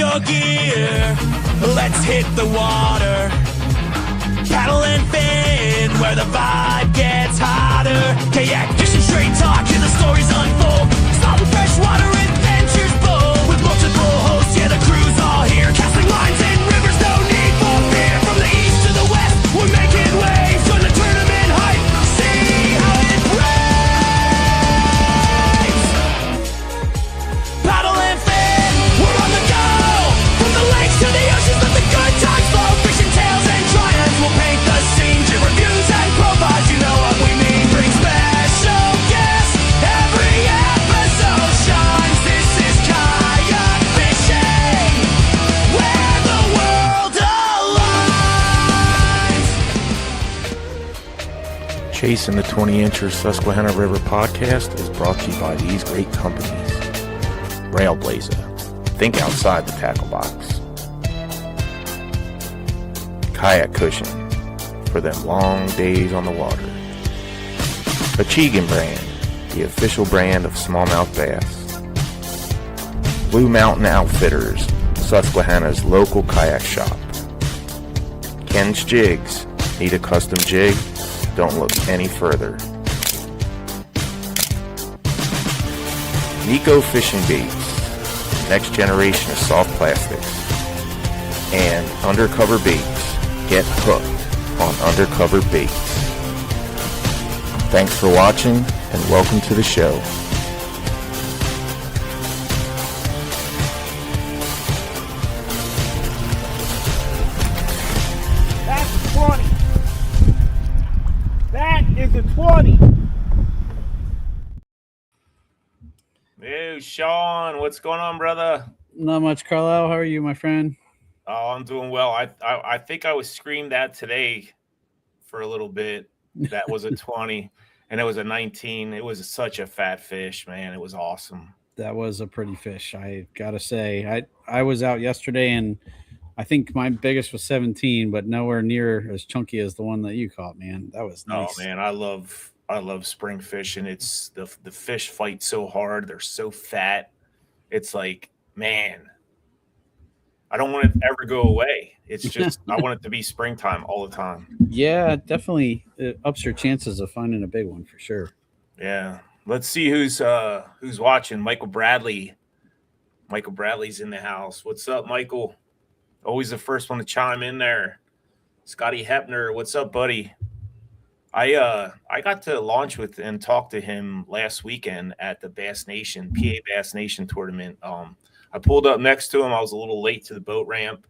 your gear. Let's hit the water. Paddle and fin where the vibe gets hotter. Kayak fishing, straight talk, hear the stories unfold. Solid freshwater adventures bold. With multiple hosts, yeah, the crew's all here. Casting lines in rivers, no need for fear. From the east to the west, we're making waves. Join the tournament hype, see how it rains. Paddle and fin, we're on the go. From the lakes to the oceans, let the good times flow. Fishing tales and triumphs will paint the scene. To reviews and profiles, you know what we mean. Bring special guests, every episode shines. This is kayak fishing, where the world aligns. Chasing the 20-incher Susquehanna River podcast is brought to you by these great companies. Railblazer, think outside the tackle box. Kayak cushion, for them long days on the water. Achigan Brand, the official brand of smallmouth bass. Blue Mountain Outfitters, Susquehanna's local kayak shop. Ken's Jigs, need a custom jig? Don't look any further. Nico Fishing Baits, next generation of soft plastics. And Undercover Baits, get hooked on Undercover Baits. Thanks for watching and welcome to the show. That's 20. That is a 20. Hey, Sean, what's going on, brother? Not much, Carlisle. How are you, my friend? Oh, I'm doing well. I think I was screamed at today for a little bit. That was a 20, and it was a 19. It was such a fat fish, man. It was awesome. That was a pretty fish, I gotta say. I was out yesterday, and I think my biggest was 17, but nowhere near as chunky as the one that you caught, man. That was nice. Oh man, I love spring fishing. It's the fish fight so hard. They're so fat. It's like, man, I don't want it to ever go away. It's just I want it to be springtime all the time. Yeah, definitely it ups your chances of finding a big one for sure. Yeah. Let's see who's watching. Michael Bradley. Michael Bradley's in the house. What's up, Michael? Always the first one to chime in there. Scotty Hepner, what's up, buddy? I got to launch with and talk to him last weekend at the Bass Nation, PA Bass Nation tournament. I pulled up next to him. I was a little late to the boat ramp.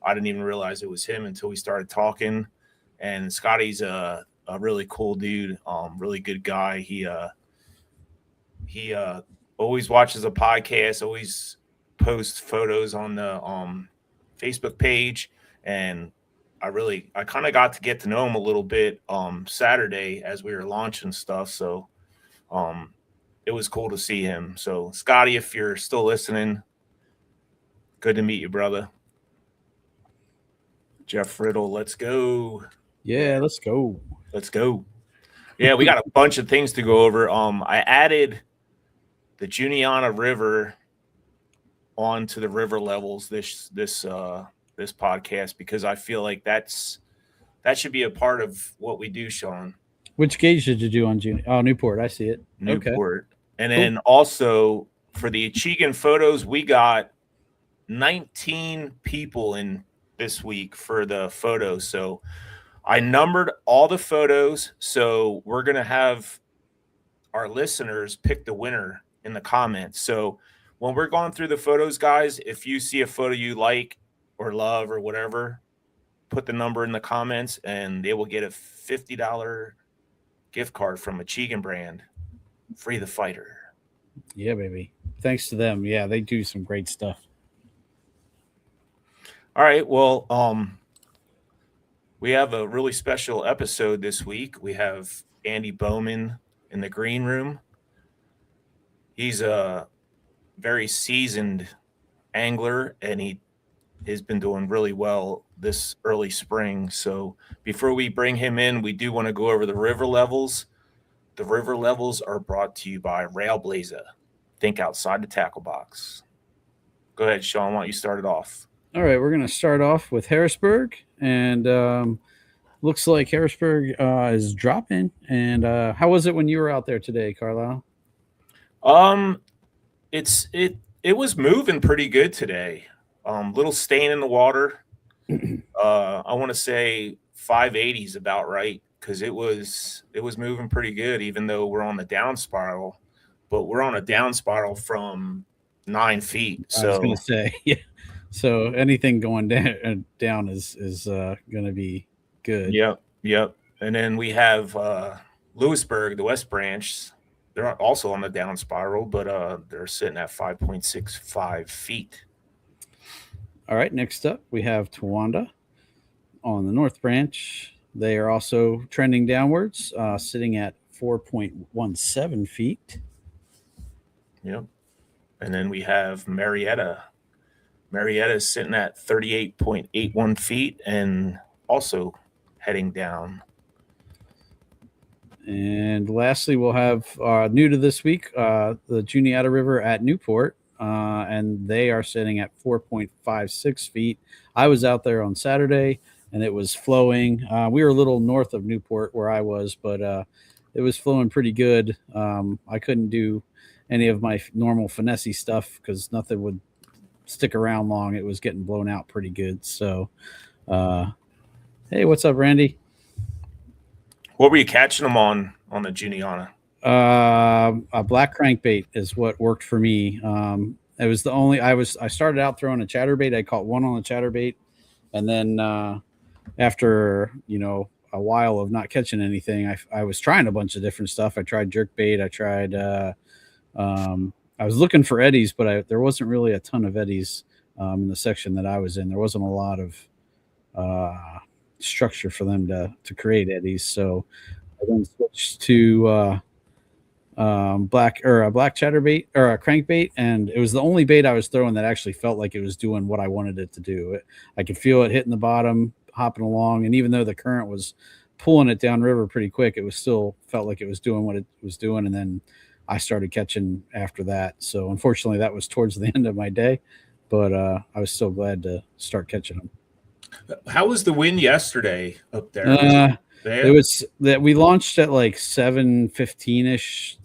I didn't even realize it was him until we started talking. And Scotty's a really cool dude, really good guy. He always watches a podcast, always posts photos on the Facebook page, and I kind of got to get to know him a little bit Saturday as we were launching stuff. So it was cool to see him. So Scotty, if you're still listening, good to meet you, brother. Jeff Riddle, let's go. Yeah, let's go. Let's go. Yeah, we got a bunch of things to go over. I added the Juniata River onto the river levels this podcast because I feel like that should be a part of what we do, Sean. Which gauge did you do on June? Oh, Newport. I see it. Newport. Okay. And then also for the Achigan photos, we got 19 people in this week for the photos. So I numbered all the photos. So we're going to have our listeners pick the winner in the comments. So when we're going through the photos, guys, if you see a photo you like or love or whatever, put the number in the comments and they will get a $50 gift card from Achigan Brand. Free the fighter. Yeah, baby. Thanks to them. Yeah, they do some great stuff. All right. Well, we have a really special episode this week. We have Andy Bowman in the green room. He's a very seasoned angler, and he has been doing really well this early spring. So before we bring him in, we do want to go over the river levels. The river levels are brought to you by Railblazer. Think outside the tackle box. Go ahead, Sean. Why don't you start it off? All right, we're going to start off with Harrisburg, and looks like Harrisburg is dropping. And how was it when you were out there today, Carlisle? Um, it was moving pretty good today. Little stain in the water. I want to say 580 is about right because it was moving pretty good, even though we're on the down spiral. But we're on a down spiral from 9 feet. I was So going to say, yeah. So anything going down is going to be good. yep. And then we have Lewisburg, the West Branch. They're also on the down spiral, but they're sitting at 5.65 feet. All right, next up we have Towanda on the North Branch. They are also trending downwards, sitting at 4.17 feet. Yep. And then we have Marietta. Marietta is sitting at 38.81 feet and also heading down. And lastly, we'll have new to this week, the Juniata River at Newport, and they are sitting at 4.56 feet. I was out there on Saturday, and it was flowing. We were a little north of Newport where I was, but it was flowing pretty good. I couldn't do any of my normal finessey stuff because nothing would stick around long. It was getting blown out pretty good. So, hey, what's up, Randy? What were you catching them on the Juniata? A black crankbait is what worked for me. It was the only I started out throwing a chatterbait. I caught one on a chatterbait, and then after a while of not catching anything, I was trying a bunch of different stuff. I tried jerkbait. I tried. I was looking for eddies, but there wasn't really a ton of eddies in the section that I was in. There wasn't a lot of structure for them to create eddies. So I then switched to a black chatterbait or a crankbait, and it was the only bait I was throwing that actually felt like it was doing what I wanted it to do. I could feel it hitting the bottom, hopping along, and even though the current was pulling it downriver pretty quick, it was still felt like it was doing what it was doing. And then I started catching after that. So unfortunately, that was towards the end of my day, but I was still glad to start catching them. How was the wind yesterday up there? It was that we launched at like 7:15-ish,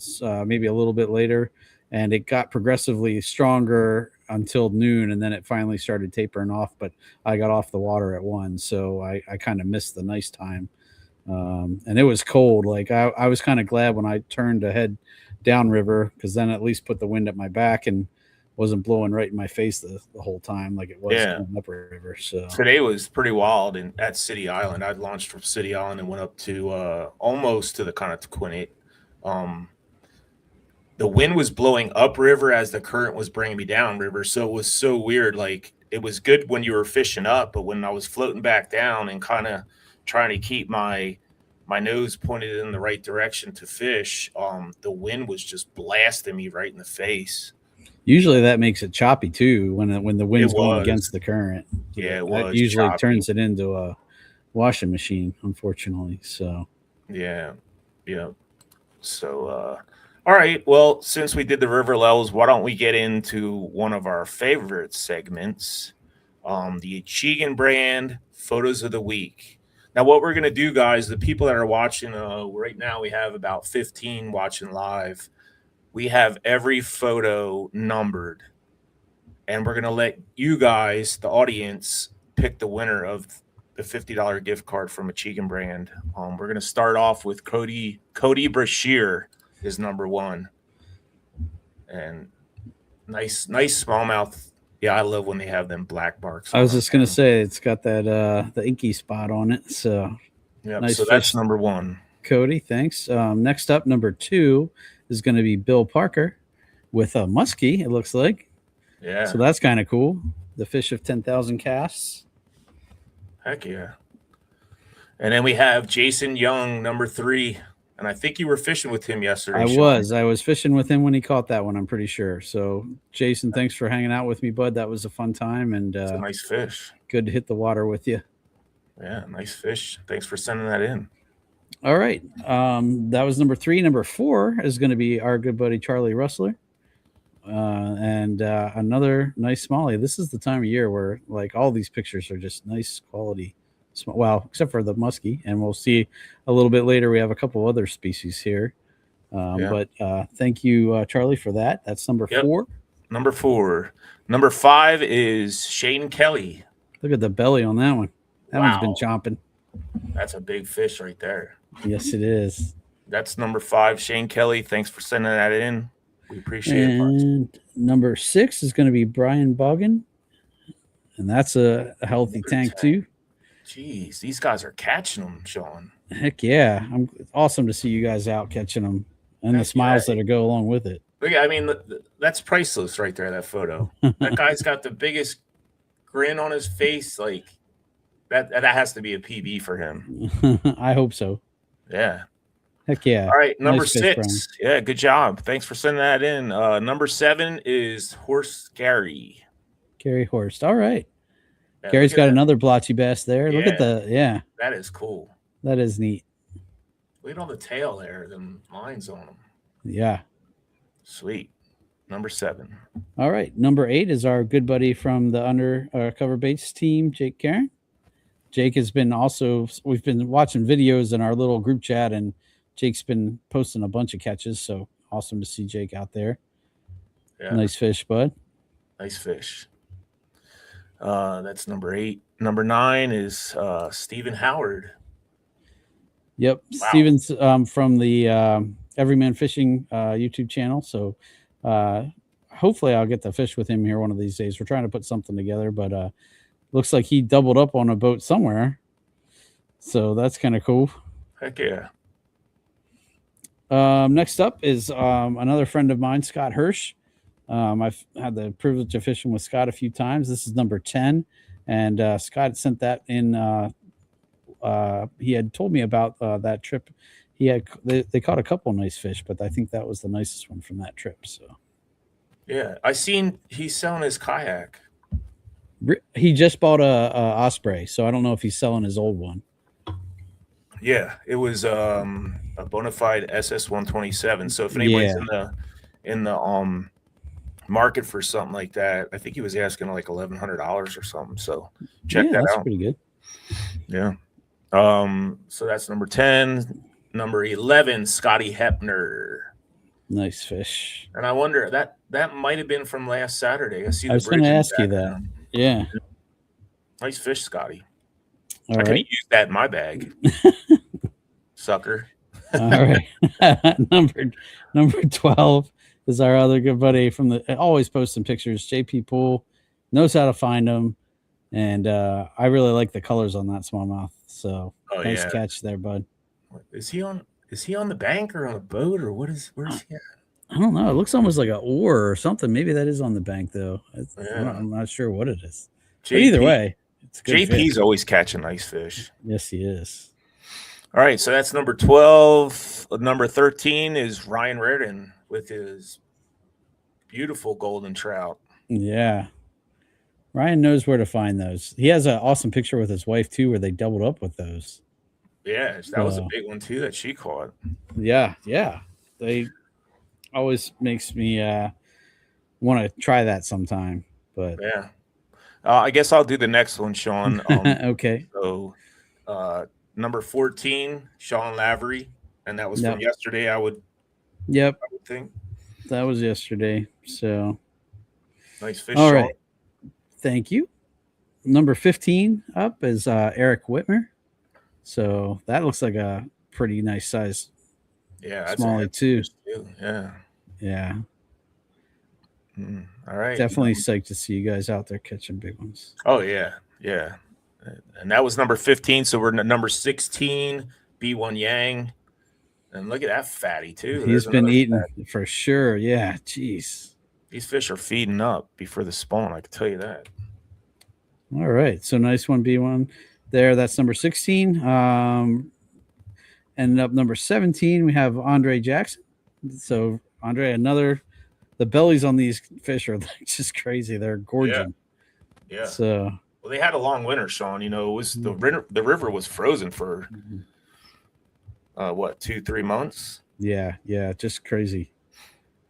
maybe a little bit later, and it got progressively stronger until noon, and then it finally started tapering off. But I got off the water at 1, so I kind of missed the nice time. And it was cold. Like I was kind of glad when I turned to head downriver because then at least put the wind at my back and wasn't blowing right in my face the whole time like it was upriver. So today was pretty wild at City Island. I'd launched from City Island and went up to almost to the kind of Quinnet. The wind was blowing upriver as the current was bringing me downriver, so it was so weird. Like it was good when you were fishing up, but when I was floating back down and kind of trying to keep my nose pointed in the right direction to fish, the wind was just blasting me right in the face. Usually that makes it choppy too when the wind's going against the current. Yeah, it was. That usually choppy. Turns it into a washing machine, unfortunately. So yeah. So all right. Well, since we did the river levels, why don't we get into one of our favorite segments, the Achigan Brand Photos of the Week. Now, what we're going to do, guys, the people that are watching right now, we have about 15 watching live. We have every photo numbered, and we're going to let you guys, the audience, pick the winner of the $50 gift card from Achigan Brand. We're going to start off with Cody Brashear is number 1. And nice smallmouth. Yeah, I love when they have them black marks. I was just going to say it's got that the inky spot on it. So yeah, nice. So that's number 1. Cody, thanks. Next up, number 2 is going to be Bill Parker with a muskie, it looks like. Yeah. So that's kind of cool. The fish of 10,000 casts. Heck yeah. And then we have Jason Young, number 3. And I think you were fishing with him yesterday. I was fishing with him when he caught that one, I'm pretty sure. So, Jason, thanks for hanging out with me, bud. That was a fun time. And it's a nice fish. Good to hit the water with you. Yeah, nice fish. Thanks for sending that in. All right. That was number 3. Number 4 is going to be our good buddy Charlie Rustler. And another nice smallie. This is the time of year where like all these pictures are just nice quality. Well, except for the muskie, and we'll see a little bit later. We have a couple other species here. But thank you, Charlie, for that. That's number 4. Number 4. Number 5 is Shane Kelly. Look at the belly on that one. That one's been Wow. chomping. That's a big fish right there. Yes, it is. That's number 5, Shane Kelly. Thanks for sending that in. We appreciate it. And number 6 is going to be Brian Boggin. And that's a healthy tank too. Jeez, these guys are catching them, Sean. Heck yeah. It's awesome to see you guys out catching them and the smiles that go along with it. Look, I mean, that's priceless right there, that photo. That guy's got the biggest grin on his face. Like, that has to be a PB for him. I hope so. Yeah. Heck yeah. All right, number Nice fish, 6. Yeah, good job. Thanks for sending that in. Number 7 is Horse Gary. Gary Horst. All right. Yeah, Gary's look at got that. another blotchy bass there. Look at That is cool. that is neat. Look at all the tail there, them lines on them. Yeah. Sweet. Number 7. All right. Number 8 is our good buddy from the Undercover Baits team, Jake Karen. Jake has been we've been watching videos in our little group chat, and Jake's been posting a bunch of catches. So awesome to see Jake out there. Yeah. Nice fish, bud. Nice fish. That's number 8. Number 9 is Stephen Howard. Yep. Wow. Steven's from the Everyman Fishing YouTube channel. So hopefully I'll get to fish with him here one of these days. We're trying to put something together, but looks like he doubled up on a boat somewhere. So that's kind of cool. Heck yeah. Next up is another friend of mine, Scott Hirsch. I've had the privilege of fishing with Scott a few times. This is number 10. And Scott sent that in. He had told me about that trip. They caught a couple nice fish, but I think that was the nicest one from that trip. So Yeah. I seen he's selling his kayak. he just bought a Osprey, so I don't know if he's selling his old one. Yeah, it was a bona fide SS 127. So if anybody's in the market for something like that, I think he was asking like $1,100 or something. So check that that's out. pretty good. Yeah. So that's number 10. Number 11, Scotty Hepner. Nice fish. And I wonder that might have been from last Saturday. I see. I was going to ask you that. Yeah. Nice fish, Scotty. All I could have right. used that in my bag. Sucker. All right. Number 12 is our other good buddy from always posting pictures. JP Poole knows how to find them. And I really like the colors on that smallmouth. So nice catch there, bud. Is he on the bank or on a boat or where's he at? I don't know. It looks almost like an oar or something. Maybe that is on the bank though. I'm not sure what it is. But either way, it's good. JP's fish. always catching nice fish. Yes, he is. All right, so that's number 12. Number 13 is Ryan Reardon with his beautiful golden trout. Yeah. Ryan knows where to find those. He has an awesome picture with his wife too, where they doubled up with those. Yeah, that was a big one too that she caught. Yeah. They always makes me want to try that sometime. But yeah. I guess I'll do the next one, Sean. okay. So number 14, Sean Lavery, and that was from yesterday, I would think. That was yesterday. So nice fish. All Sean. right. Thank you. Number 15 up is Eric Whitmer. So that looks like a pretty nice size. Yeah, that's smallie too. Yeah. Yeah. All right. Definitely psyched to see you guys out there catching big ones. Oh yeah. And that was number 15. So we're number 16, B1 Yang. And look at that fatty too. He's been eating for sure. Yeah. Jeez. These fish are feeding up before the spawn. I can tell you that. All right. So nice one, B1 there. That's number 16. And up number 17, we have Andre Jackson. So Andre, the bellies on these fish are like just crazy. They're gorgeous. Yeah. So well, they had a long winter, Sean. You know, it was the river was frozen for 2-3 months. Yeah, just crazy.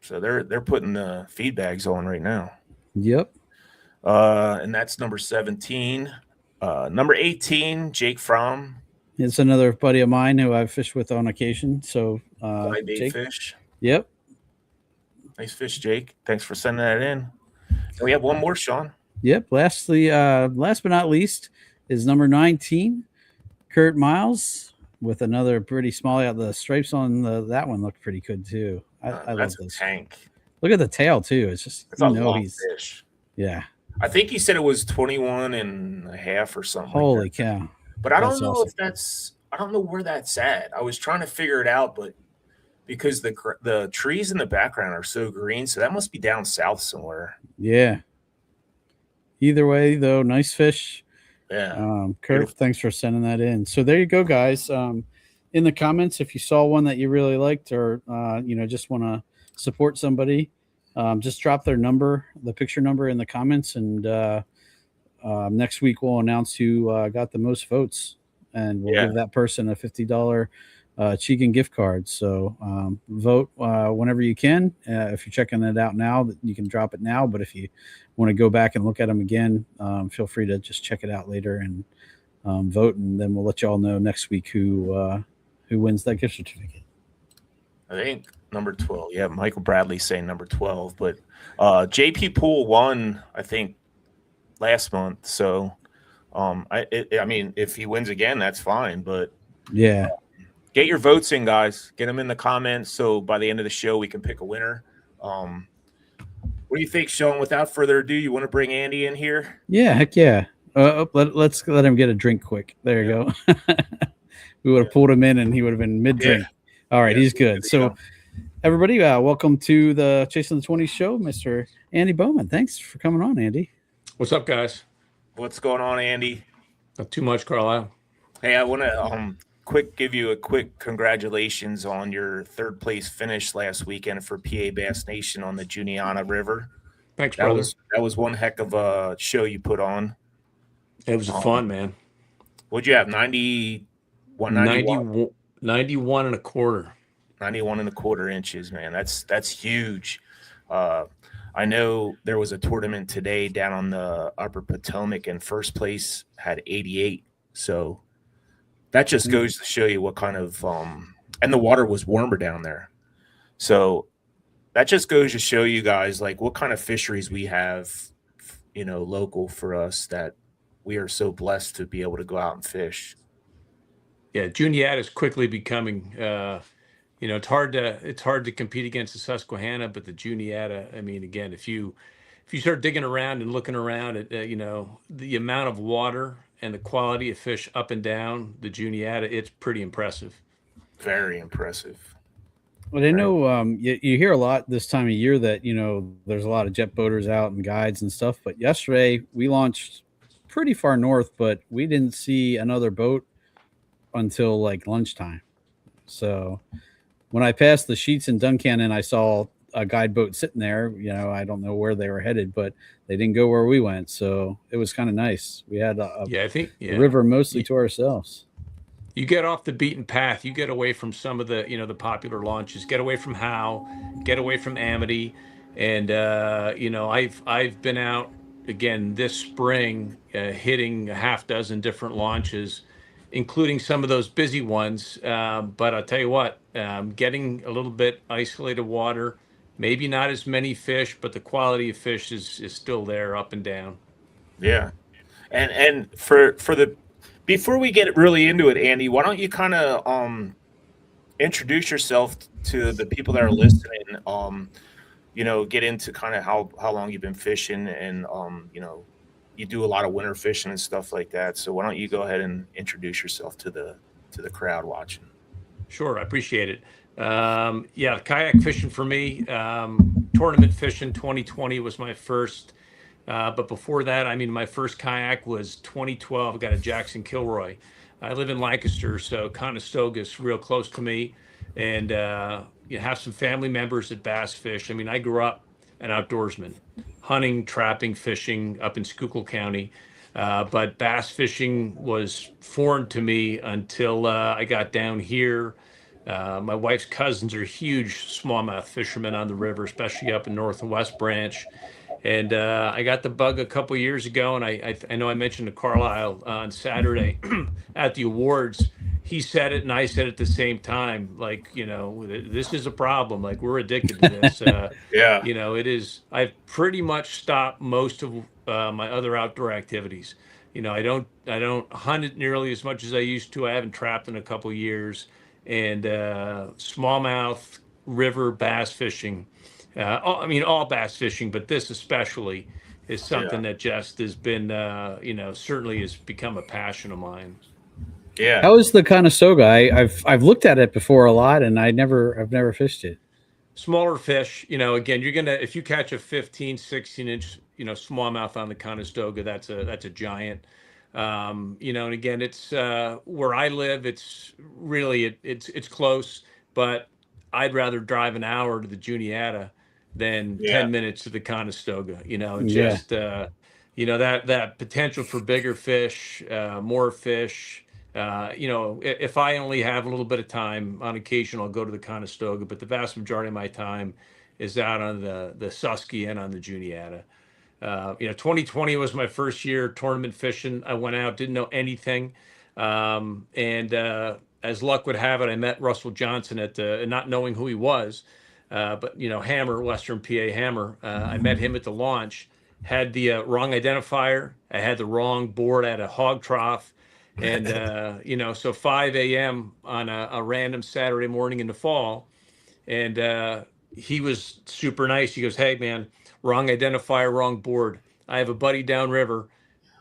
So they're putting the feed bags on right now. Yep. And that's number 17. Number 18, Jake Fromm. It's another buddy of mine who I've fished with on occasion. So, Fly bait Jake. fish. Yep. Nice fish, Jake. Thanks for sending that in. And we have one more, Sean. Yep. Lastly, last but not least is number 19, Kurt Miles, with another pretty small out. The stripes on that one look pretty good too. I love That's this. a tank. Look at the tail too. It's just, It's a long fish. Yeah. I think he said it was 21 and a half or something. Holy like cow. But I don't That's know awesome. if I don't know where that's at. I was trying to figure it out, but because the trees in the background are so green, so that must be down south somewhere. Yeah. Either way, though, nice fish. Yeah. Kurt, thanks for sending that in. So there you go, guys. In the comments, if you saw one that you really liked, or just want to support somebody, just drop their number, the picture number, in the comments, and next week we'll announce who got the most votes, and we'll give that person a $50 Achigan gift card. So vote whenever you can. If you're checking it out now, you can drop it now. But if you want to go back and look at them again, feel free to just check it out later and vote, and then we'll let you all know next week who wins that gift certificate. I think number 12. Yeah, Michael Bradley saying number 12, but JP Poole won, I think, last month. So I mean, if he wins again, that's fine. But yeah. Get your votes in, guys. Get them in the comments so by the end of the show we can pick a winner. What do you think, Sean? Without further ado, you want to bring Andy in here? Yeah, heck yeah. Let's let him get a drink quick. There you go. We would have pulled him in and he would have been mid-drink. All right, he's good. So everybody, welcome to the Chasing the 20s show, Mr. Andy Bowman. Thanks for coming on, Andy. What's up, guys? What's going on, Andy? Not too much, Carlisle. Hey, I want to give you a quick congratulations on your third place finish last weekend for PA Bass Nation on the Juniata River. Thanks, brother. That was one heck of a show you put on. It was fun, man. What'd you have? 91 and a quarter. 91 and a quarter inches, man. That's huge. I know there was a tournament today down on the Upper Potomac, and first place had 88. So that just goes to show you what kind of and the water was warmer down there. So that just goes to show you guys like what kind of fisheries we have, local for us, that we are so blessed to be able to go out and fish. Yeah, Juniata is quickly becoming it's hard to compete against the Susquehanna, but the Juniata, I mean, again, if you start digging around and looking around at the amount of water and the quality of fish up and down the Juniata, it's pretty impressive. Very impressive. Well, I know you hear a lot this time of year that, there's a lot of jet boaters out and guides and stuff. But yesterday we launched pretty far north, but we didn't see another boat until like lunchtime. So when I passed the sheets in Duncannon, I saw a guide boat sitting there. I don't know where they were headed, but they didn't go where we went. So it was kind of nice. We had the river mostly to ourselves. You get off the beaten path. You get away from some of the, the popular launches. Get away from Howe. Get away from Amity. And I've been out again this spring, hitting a half dozen different launches, including some of those busy ones. But I'll tell you what, getting a little bit isolated water, maybe not as many fish, but the quality of fish is still there, up and down. Yeah, and for the. Before we get really into it, Andy, why don't you kind of introduce yourself to the people that are listening? Get into kind of how long you've been fishing, and you do a lot of winter fishing and stuff like that. So why don't you go ahead and introduce yourself to the crowd watching? Sure, I appreciate it. Kayak fishing for me. Tournament fishing 2020 was my first. But before that, my first kayak was 2012. I got a Jackson Kilroy. I live in Lancaster, so Conestoga's real close to me. And you have some family members that bass fish. I grew up an outdoorsman, hunting, trapping, fishing up in Schuylkill County. But bass fishing was foreign to me until I got down here My wife's cousins are huge smallmouth fishermen on the river, especially up in North and West Branch. And I got the bug a couple years ago, and I know I mentioned to Carlisle on Saturday at the awards. He said it, and I said it at the same time. Like, this is a problem. Like, we're addicted to this. Yeah. It is. I've pretty much stopped most of my other outdoor activities. I don't hunt it nearly as much as I used to. I haven't trapped in a couple years, and smallmouth river bass fishing. All bass fishing, but this especially is something that just has been, certainly has become a passion of mine. Yeah. How is the Conestoga? I've looked at it before a lot, and I've never fished it. Smaller fish, again, if you catch a 15, 16-inch, smallmouth on the Conestoga, that's a giant. And again, it's where I live. It's really it's close, but I'd rather drive an hour to the Juniata than 10 minutes to the Conestoga. Just that potential for bigger fish, more fish. If I only have a little bit of time, on occasion I'll go to the Conestoga, but the vast majority of my time is out on the Susquehanna on the Juniata. 2020 was my first year tournament fishing. I went out, didn't know anything. And as luck would have it, I met Russell Johnson not knowing who he was. But Hammer, Western PA Hammer, I met him at the launch, had the wrong identifier. I had the wrong board at a hog trough. And, so 5 a.m. on a random Saturday morning in the fall. And he was super nice. He goes, "Hey, man, wrong identifier, wrong board. I have a buddy downriver.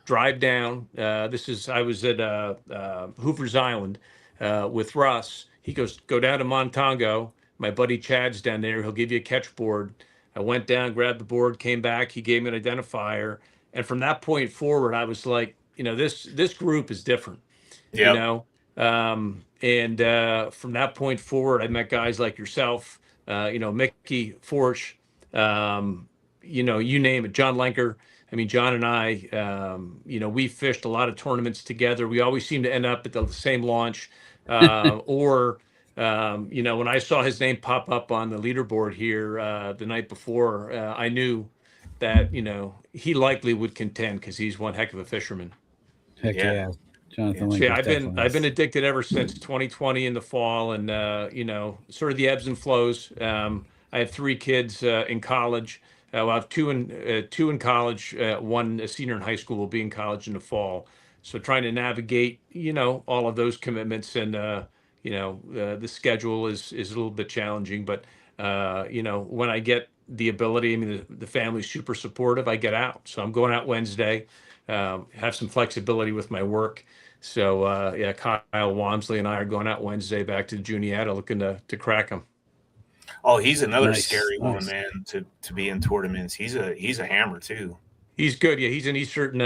Drive down." I was at Hoover's Island with Russ. He goes, "Go down to Montongo. My buddy Chad's down there. He'll give you a catch board." I went down, grabbed the board, came back. He gave me an identifier. And from that point forward, I was like, this group is different, and from that point forward, I met guys like yourself, Mickey Forsch, you name it, John Lenker. I mean, John and I, we fished a lot of tournaments together. We always seem to end up at the same launch, or, when I saw his name pop up on the leaderboard here the night before, I knew that, he likely would contend because he's one heck of a fisherman. Heck yeah. Jonathan So, Lincoln. I've been addicted ever since 2020 in the fall, and sort of the ebbs and flows. I have 3 kids in college. I have two in college. One a senior in high school, will be in college in the fall. So trying to navigate, all of those commitments, and the schedule is a little bit challenging. But when I get the ability, I mean, the family's super supportive. I get out, so I'm going out Wednesday. Have some flexibility with my work. So Kyle Wamsley and I are going out Wednesday back to Juniata, looking to crack them. Oh, he's another scary one, man, to be in tournaments. He's a hammer too. He's good. Yeah, he's an Eastern,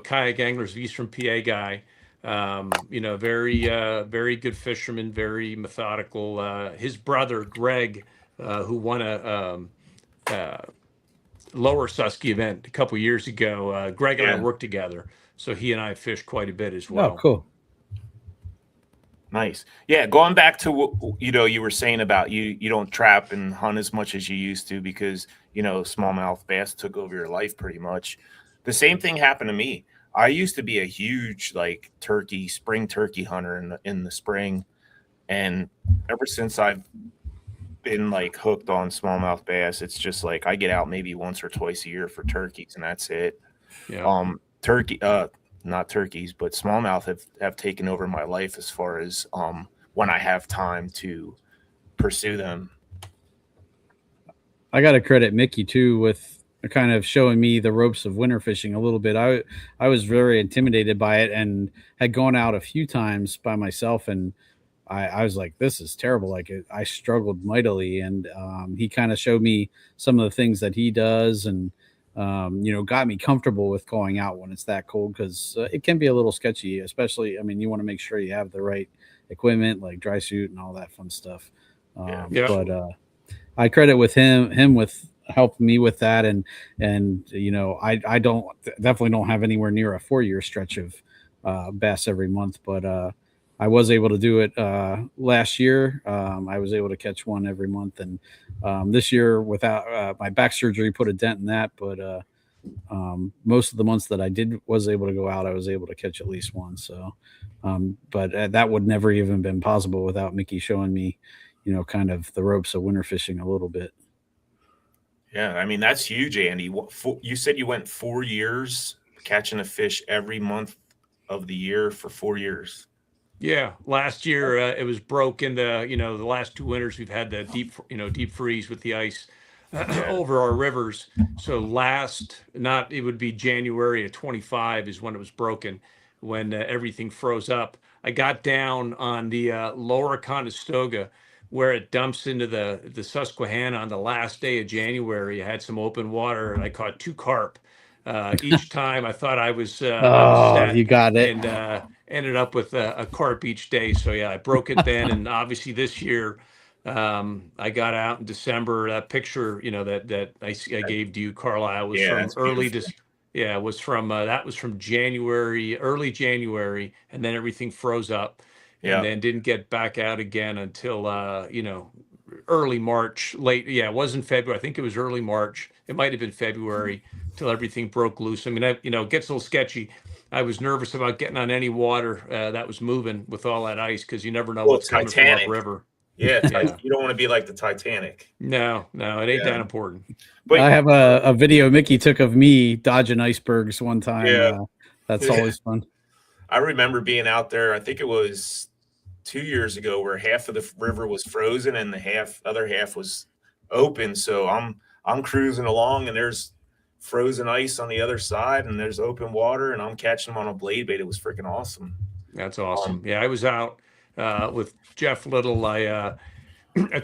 kayak anglers, Eastern PA guy. Very good fisherman, very methodical. His brother Greg, who won a lower Susky event a couple years ago. Greg and I worked together, so he and I fished quite a bit as well. Oh, cool. Nice. Yeah, going back to what you were saying about you don't trap and hunt as much as you used to because smallmouth bass took over your life pretty much. The same thing happened to me. I used to be a huge spring turkey hunter in the spring, and ever since I've been hooked on smallmouth bass, it's just I get out maybe once or twice a year for turkeys, and that's it. Yeah. Not turkeys, but smallmouth have taken over my life as far as when I have time to pursue them. I got to credit Mickey too with kind of showing me the ropes of winter fishing a little bit. I was very intimidated by it and had gone out a few times by myself, and I was like, this is terrible. I struggled mightily, and he kind of showed me some of the things that he does, and got me comfortable with going out when it's that cold, because it can be a little sketchy, especially, you want to make sure you have the right equipment, like dry suit and all that fun stuff. But I credit with him with helping me with that. And I definitely don't have anywhere near a 4-year stretch of bass every month, but I was able to do it last year. I was able to catch one every month, and this year without my back surgery put a dent in that. But most of the months that I was able to go out, I was able to catch at least one. So, but that would never even been possible without Mickey showing me, kind of the ropes of winter fishing a little bit. Yeah, I mean that's huge, Andy. You said you went 4 years catching a fish every month of the year for 4 years. Yeah, last year it was broke in the the last 2 winters we've had the deep freeze with the ice over our rivers. So it would be January of 25 is when it was broken, when everything froze up. I got down on the lower Conestoga where it dumps into the Susquehanna on the last day of January. I had some open water and I caught 2 carp. Each time I thought I was set, you got it. and ended up with a carp each day. So yeah, I broke it then, and obviously this year I got out in December. That picture, that I gave to you, Carlisle, was from early that was from January, early January, and then everything froze up, and then didn't get back out again until early March, it wasn't February. I think it was early March. It might have been February till everything broke loose. I mean, it gets a little sketchy. I was nervous about getting on any water that was moving with all that ice because you never know what's coming from upriver. Yeah, you don't want to be like the Titanic. No, it ain't that important. But I have a video Mickey took of me dodging icebergs one time. Yeah, that's always fun. I remember being out there. I think it was 2 years ago, where half of the river was frozen and the other half was open. So I'm cruising along, and there's frozen ice on the other side, and there's open water, and I'm catching them on a blade bait. It was freaking awesome. That's awesome. Yeah, I was out with Jeff Little. I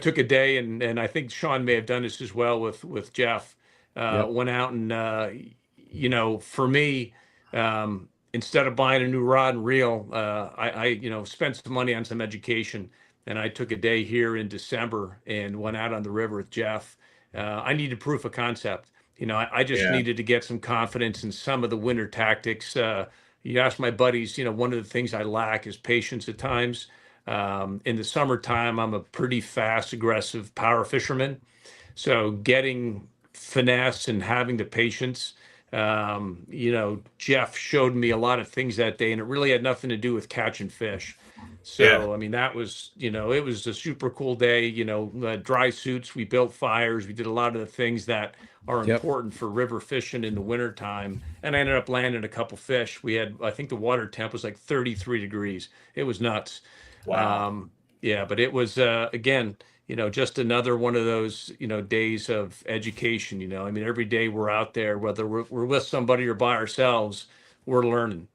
took a day, and I think Sean may have done this as well with Jeff. Went out and for me, instead of buying a new rod and reel, I spent some money on some education, and I took a day here in December and went out on the river with Jeff. I needed proof of concept. I just needed to get some confidence in some of the winter tactics. You ask my buddies, one of the things I lack is patience at times. In the summertime, I'm a pretty fast, aggressive power fisherman. So getting finesse and having the patience, Jeff showed me a lot of things that day, and it really had nothing to do with catching fish. So, I mean, that was, it was a super cool day, dry suits, we built fires, we did a lot of the things that are important for river fishing in the wintertime. And I ended up landing a couple fish. I think the water temp was like 33 degrees. It was nuts. Wow. But it was, again, just another one of those, days of education. I mean, every day we're out there, whether we're with somebody or by ourselves, we're learning.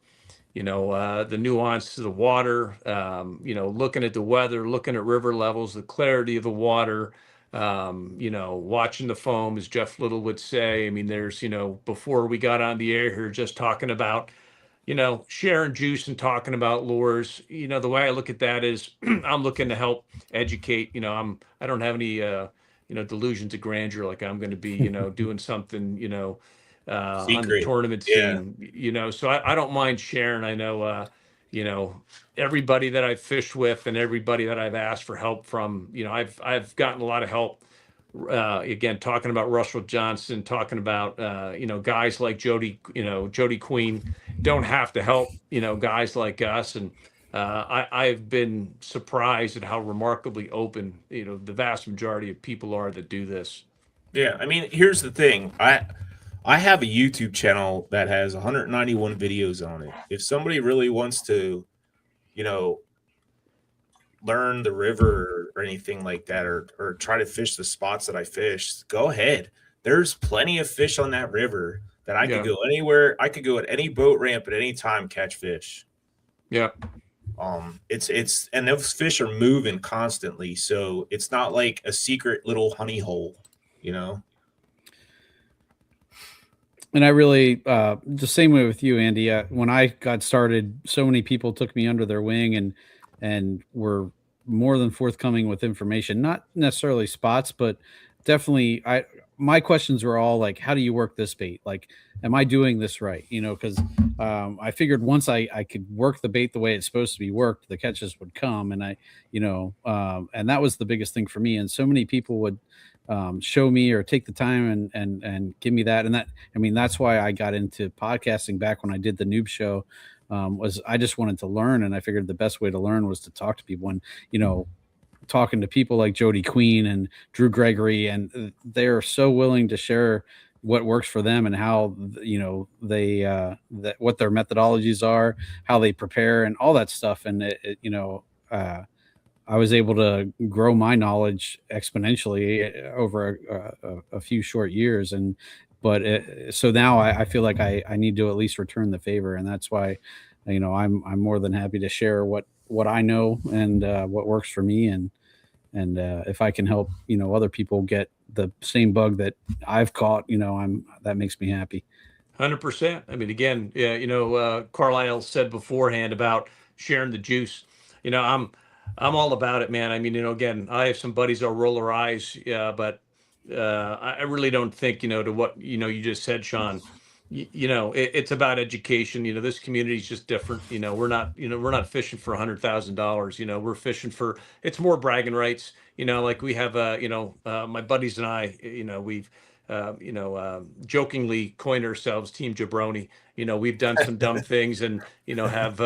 The nuance to the water, looking at the weather, looking at river levels, the clarity of the water, watching the foam, as Jeff Little would say. I mean, there's, before we got on the air here, just talking about, sharing juice and talking about lures. The way I look at that is I'm looking to help educate. I don't have any, delusions of grandeur, like I'm going to be, doing something, on the tournament scene, so I don't mind sharing. I know, everybody that I've fished with and everybody that I've asked for help from, I've gotten a lot of help. Again, talking about Russell Johnson, talking about, guys like Jody Queen don't have to help, guys like us. And I've been surprised at how remarkably open, the vast majority of people are that do this. Yeah. I mean, here's the thing. I have a YouTube channel that has 191 videos on it. If somebody really wants to, learn the river or anything like that, or try to fish the spots that I fish, go ahead. There's plenty of fish on that river that I could go anywhere. I could go at any boat ramp at any time, catch fish. Yeah. It's and those fish are moving constantly. So it's not like a secret little honey hole, And I really, the same way with you, Andy. When I got started, so many people took me under their wing and were more than forthcoming with information, not necessarily spots, but definitely, my questions were all like, how do you work this bait? Like, am I doing this right? Because I figured once I could work the bait the way it's supposed to be worked, the catches would come. And and that was the biggest thing for me. And so many people would show me or take the time and give me that. And that's why I got into podcasting back when I did the noob show. Was I just wanted to learn, and I figured the best way to learn was to talk to people. And talking to people like Jody Queen and Drew Gregory, and they're so willing to share what works for them and how they what their methodologies are, how they prepare, and all that stuff. And I was able to grow my knowledge exponentially over a few short years. So now I feel like I need to at least return the favor, and that's why I'm more than happy to share what I know and what works for me, and if I can help other people get the same bug that I've caught, that makes me happy. 100%. I mean, again, yeah, Carlisle said beforehand about sharing the juice. I'm all about it, man. I mean, again, I have some buddies that'll roll their eyes, but I really don't think, to what you just said, Sean. It's about education. This community is just different. We're not fishing for $100,000. We're fishing for, it's more bragging rights. Like we have, my buddies and I, we've, jokingly coined ourselves Team Jabroni. We've done some dumb things and, have,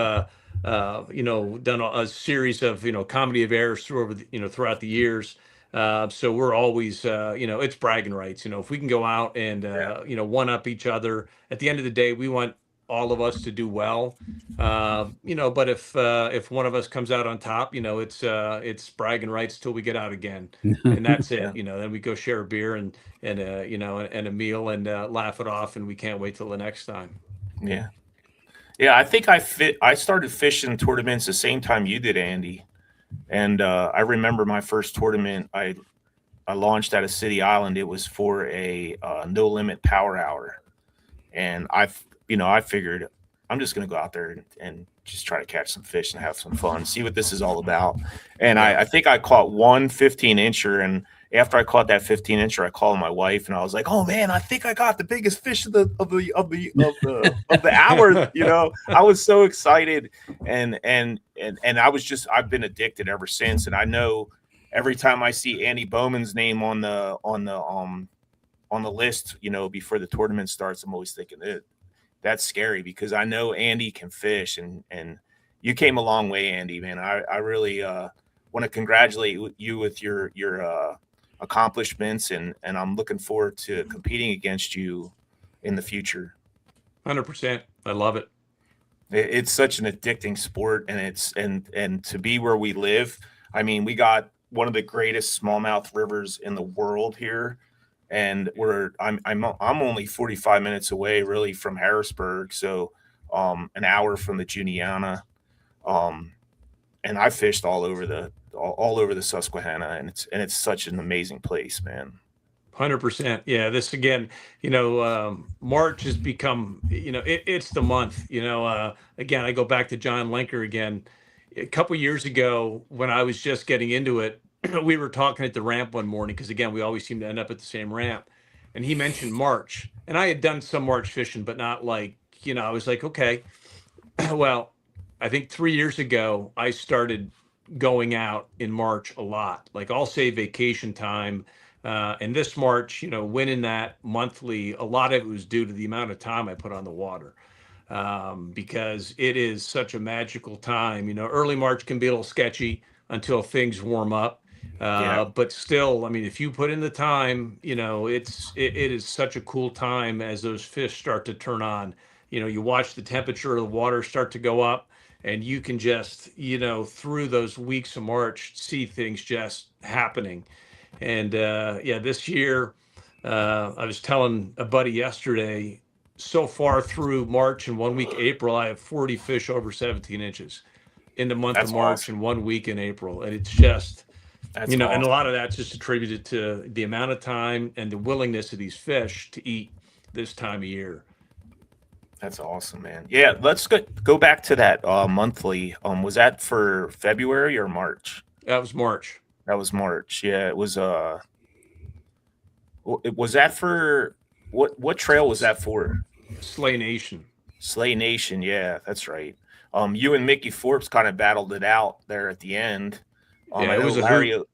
done a series of, comedy of errors throughout the years. So we're always, it's bragging rights. If we can go out and, one up each other, at the end of the day, we want all of us to do well. But if one of us comes out on top, it's bragging rights till we get out again, and that's it. Then we go share a beer and a meal and laugh it off, and we can't wait till the next time. Yeah. Yeah. I think I started fishing tournaments the same time you did, Andy. And I remember my first tournament I launched out of City Island. It was for a no limit power hour. And I figured I'm just going to go out there and just try to catch some fish and have some fun, see what this is all about. And I think I caught one 15-incher. And after I caught that 15-incher, I called my wife and I was like, "Oh man, I think I got the biggest fish of the hour." I was so excited, and I've been addicted ever since. And I know every time I see Andy Bowman's name on the list, before the tournament starts, I'm always thinking that's scary, because I know Andy can fish, and you came a long way, Andy, man. I really want to congratulate you with your accomplishments, and I'm looking forward to competing against you in the future. 100%. I love it. It's such an addicting sport, and to be where we live. I mean, we got one of the greatest smallmouth rivers in the world here, and I'm only 45 minutes away really from Harrisburg, so an hour from the Juniata, and I fished all over the Susquehanna, and it's such an amazing place, man. 100%. Yeah. This again, March has become, it's the month, again, I go back to John Lenker again. A couple years ago when I was just getting into it, we were talking at the ramp one morning, because again, we always seem to end up at the same ramp. And he mentioned March, and I had done some March fishing, but not like, I was like, okay, well, I think 3 years ago, I started going out in March a lot. Like, I'll say vacation time. And this March, winning that monthly, a lot of it was due to the amount of time I put on the water, because it is such a magical time. Early March can be a little sketchy until things warm up. But still, I mean, if you put in the time, it is such a cool time as those fish start to turn on. You watch the temperature of the water start to go up, and you can just, through those weeks of March, see things just happening. And this year, I was telling a buddy yesterday, so far through March and 1 week April, I have 40 fish over 17 inches in the month of March, awesome. And 1 week in April. And it's just, awesome. And a lot of that's just attributed to the amount of time and the willingness of these fish to eat this time of year. That's awesome, man. Yeah, let's go back to that monthly. Was that for February or March? That was March. That was March. Yeah, it was Was that for what trail was that for? Slay Nation. Slay Nation, yeah, that's right. You and Mickey Forbes kind of battled it out there at the end. Yeah, I it know was a hoot.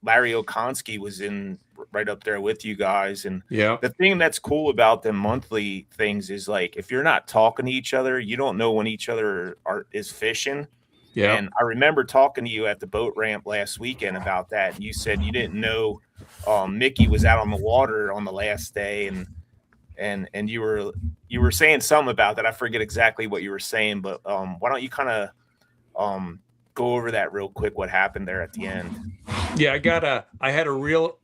Larry Okonski was in right up there with you guys. And Yeah. the thing that's cool about them monthly things is like if you're not talking to each other, you don't know when each other is fishing. Yeah. And I remember talking to you at the boat ramp last weekend about that. And you said you didn't know Mickey was out on the water on the last day, and you were saying something about that. I forget exactly what you were saying, but why don't you kind of go over that real quick? What happened there at the end? Yeah, I had a real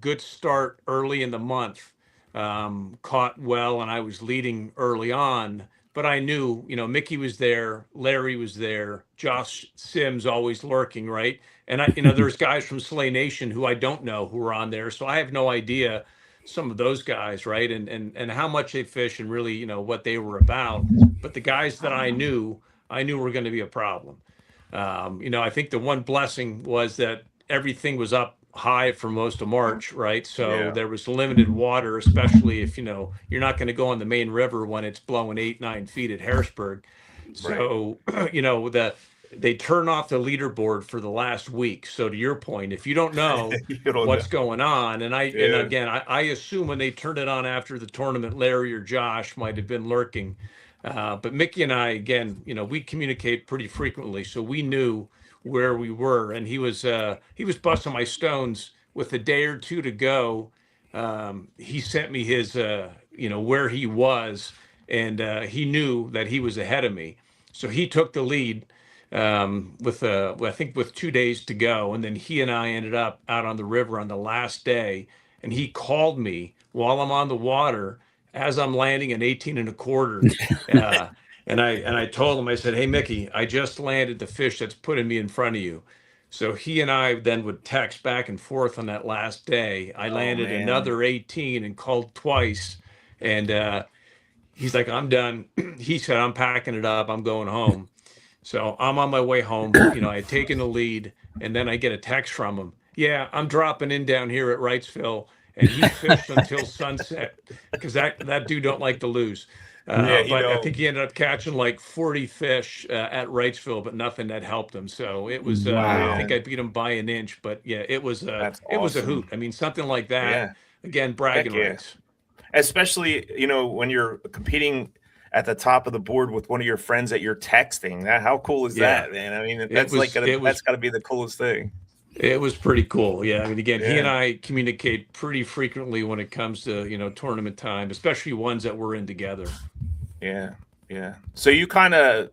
good start early in the month. Caught well, and I was leading early on. But I knew, Mickey was there, Larry was there, Josh Sims always lurking, right? And there's guys from Slay Nation who I don't know who are on there, so I have no idea some of those guys, right? And how much they fish and really, what they were about. But the guys that I knew were going to be a problem. I think the one blessing was that everything was up high for most of March, right? So Yeah. there was limited water, especially if, you're not going to go on the main river when it's blowing 8, 9 feet at Harrisburg. So, they turn off the leaderboard for the last week. So to your point, if you don't know You don't what's know. going on, and Yeah. again, I assume when they turned it on after the tournament, Larry or Josh might have been lurking. But Mickey and I, again, we communicate pretty frequently, so we knew where we were, and he was busting my stones with a day or two to go. He sent me his, where he was, and he knew that he was ahead of me, so he took the lead I think with 2 days to go, and then he and I ended up out on the river on the last day, and he called me while I'm on the water as I'm landing an 18 and a quarter. And I told him, I said, "Hey, Mickey, I just landed the fish that's putting me in front of you." So he and I then would text back and forth on that last day. I landed man. another 18 and called twice. And he's like, "I'm done." He said, "I'm packing it up. I'm going home." So I'm on my way home. I had taken the lead, and then I get a text from him. "Yeah, I'm dropping in down here at Wrightsville," and he fished until sunset because that dude don't like to lose. Yeah, he But I don't. think he ended up catching like 40 fish at Wrightsville, but nothing that helped him. So it was. I think I beat him by an inch, but yeah, it was. That's It was a awesome. hoot. I mean, something like that. Yeah. Again, Heck bragging yeah. rights. Especially, when you're competing at the top of the board with one of your friends that you're texting. How cool is Yeah. that, man? I mean, It was- it was- that's got to be the coolest thing. It was pretty cool. Yeah. I mean, again, he and Yeah. I communicate pretty frequently when it comes to, tournament time, especially ones that we're in together. Yeah, yeah. So you kind of,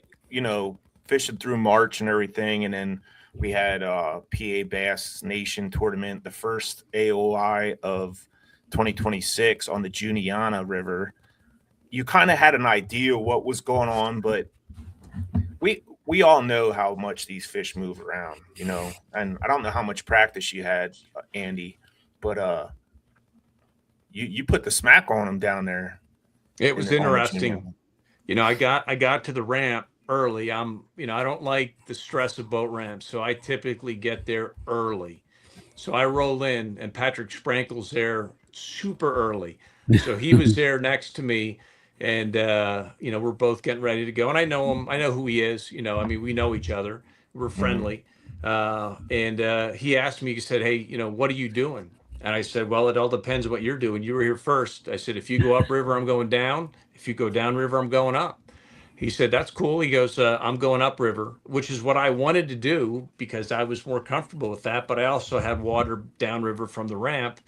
fishing through March and everything, and then we had PA Bass Nation tournament, the first AOI of 2026 on the Juniana River. You kind of had an idea what was going on, but we all know how much these fish move around, and I don't know how much practice you had, Andy, but you put the smack on them down there. It was on the interesting. Juniana. I got to the ramp early. I don't like the stress of boat ramps, so I typically get there early. So I roll in, and Patrick Sprankle's there super early. So he was there next to me, and we're both getting ready to go. And I know him. I know who he is. We know each other. We're friendly. And he asked me. He said, "Hey, what are you doing?" And I said, "Well, it all depends what you're doing. You were here first." I said, "If you go upriver, I'm going down. If you go downriver, I'm going up." He said, "That's cool." He goes, "I'm going upriver," which is what I wanted to do because I was more comfortable with that. But I also had water downriver from the ramp,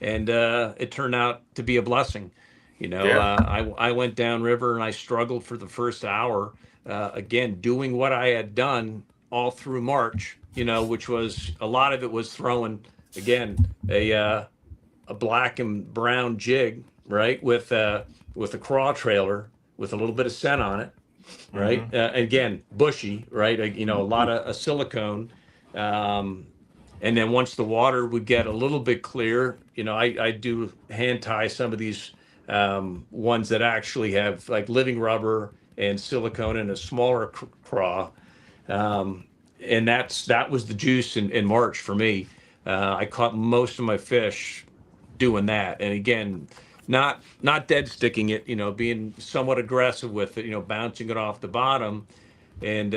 and it turned out to be a blessing. I went downriver and I struggled for the first hour, again, doing what I had done all through March, which was a lot of it was throwing, again, a black and brown jig, right, with a craw trailer with a little bit of scent on it, right? Again, bushy, right? A lot of silicone. And then once the water would get a little bit clear, I do hand tie some of these ones that actually have like living rubber and silicone and a smaller craw. And that was the juice in March for me. I caught most of my fish doing that. And again, not dead sticking it, being somewhat aggressive with it, bouncing it off the bottom. And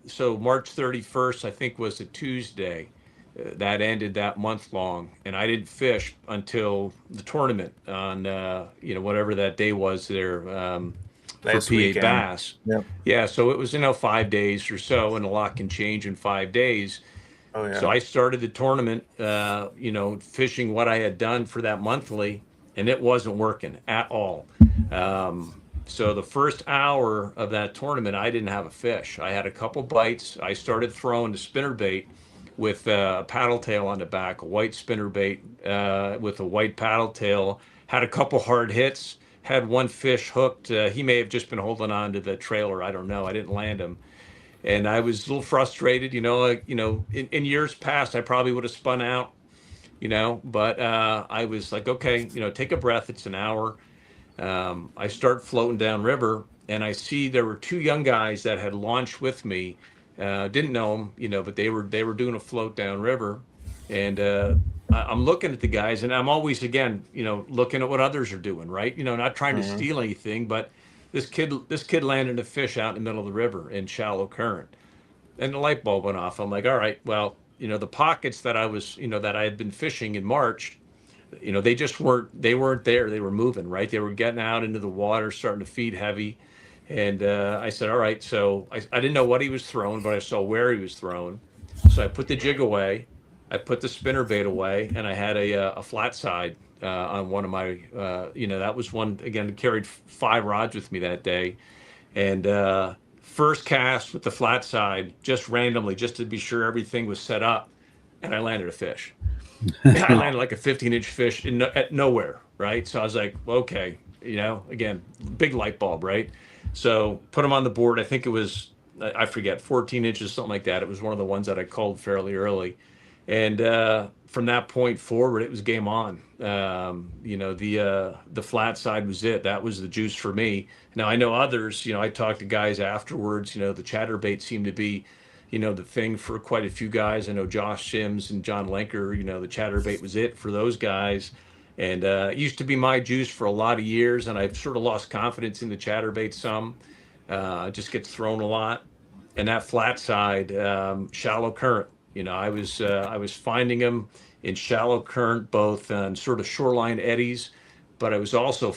so March 31st, I think, was a Tuesday. That ended that month long, and I didn't fish until the tournament on whatever that day was there, for Last PA weekend. Bass. Yep. Yeah, so it was 5 days or so, and a lot can change in 5 days. Oh yeah. So I started the tournament, fishing what I had done for that monthly, and it wasn't working at all. So the first hour of that tournament, I didn't have a fish. I had a couple bites. I started throwing the spinnerbait with a paddle tail on the back, a white spinnerbait with a white paddle tail. Had a couple hard hits. Had one fish hooked. He may have just been holding on to the trailer. I don't know. I didn't land him. And I was a little frustrated, in years past, I probably would have spun out, but I was like, okay, take a breath. It's an hour. I start floating down river, and I see there were two young guys that had launched with me. Didn't know them, but they were doing a float down river. And I'm looking at the guys, and I'm always, again, looking at what others are doing, right? Not trying to steal anything, but this kid landed a fish out in the middle of the river in shallow current, and the light bulb went off. I'm like, all right, well, the pockets that I was, that I had been fishing in March, they just weren't there. They were moving, right? They were getting out into the water, starting to feed heavy. And I said, all right. So I didn't know what he was throwing, but I saw where he was throwing. So I put the jig away, I put the spinner bait away, and I had a flat side on one of my, that was one, again, carried 5 rods with me that day. And first cast with the flat side, just randomly, just to be sure everything was set up, and I landed a fish. I landed like a 15-inch fish at nowhere, right? So I was like, okay, again, big light bulb, right? So put him on the board. I think it was, I forget, 14 inches, something like that. It was one of the ones that I called fairly early. And from that point forward, it was game on. The flat side was it. That was the juice for me. Now, I know others, I talked to guys afterwards, the chatterbait seemed to be, the thing for quite a few guys. I know Josh Sims and John Lenker, the chatterbait was it for those guys. And it used to be my juice for a lot of years, and I've sort of lost confidence in the chatterbait some. It just gets thrown a lot. And that flat side, shallow current, I was finding them in shallow current, both on sort of shoreline eddies, but I was also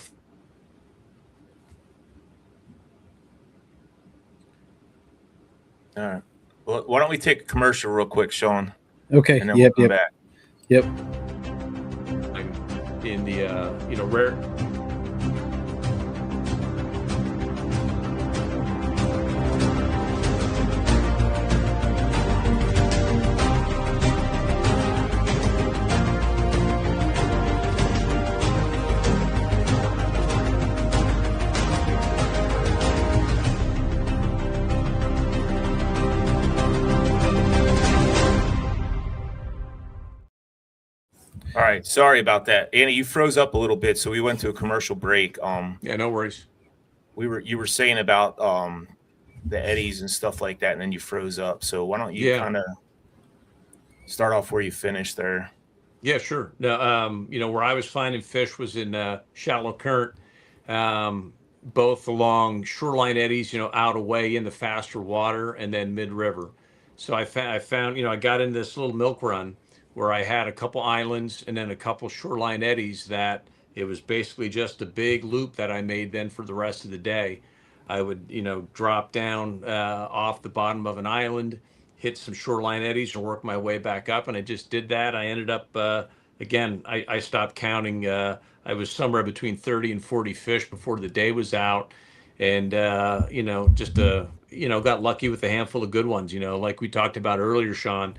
All right. Well, why don't we take a commercial real quick, Sean? Okay. And then Yep. we'll come back. Yep. in the rare. All right. Sorry about that. Andy, you froze up a little bit, so we went to a commercial break. Yeah, no worries. You were saying about the eddies and stuff like that, and then you froze up. So why don't you kind of start off where you finished there? Yeah, sure. Now, where I was finding fish was in shallow current, both along shoreline eddies, out away in the faster water, and then mid-river. So I found, I got in this little milk run where I had a couple islands and then a couple shoreline eddies that it was basically just a big loop that I made then for the rest of the day. I would, drop down off the bottom of an island, hit some shoreline eddies and work my way back up. And I just did that. I ended up, again, I stopped counting. I was somewhere between 30 and 40 fish before the day was out. And, got lucky with a handful of good ones, like we talked about earlier, Sean.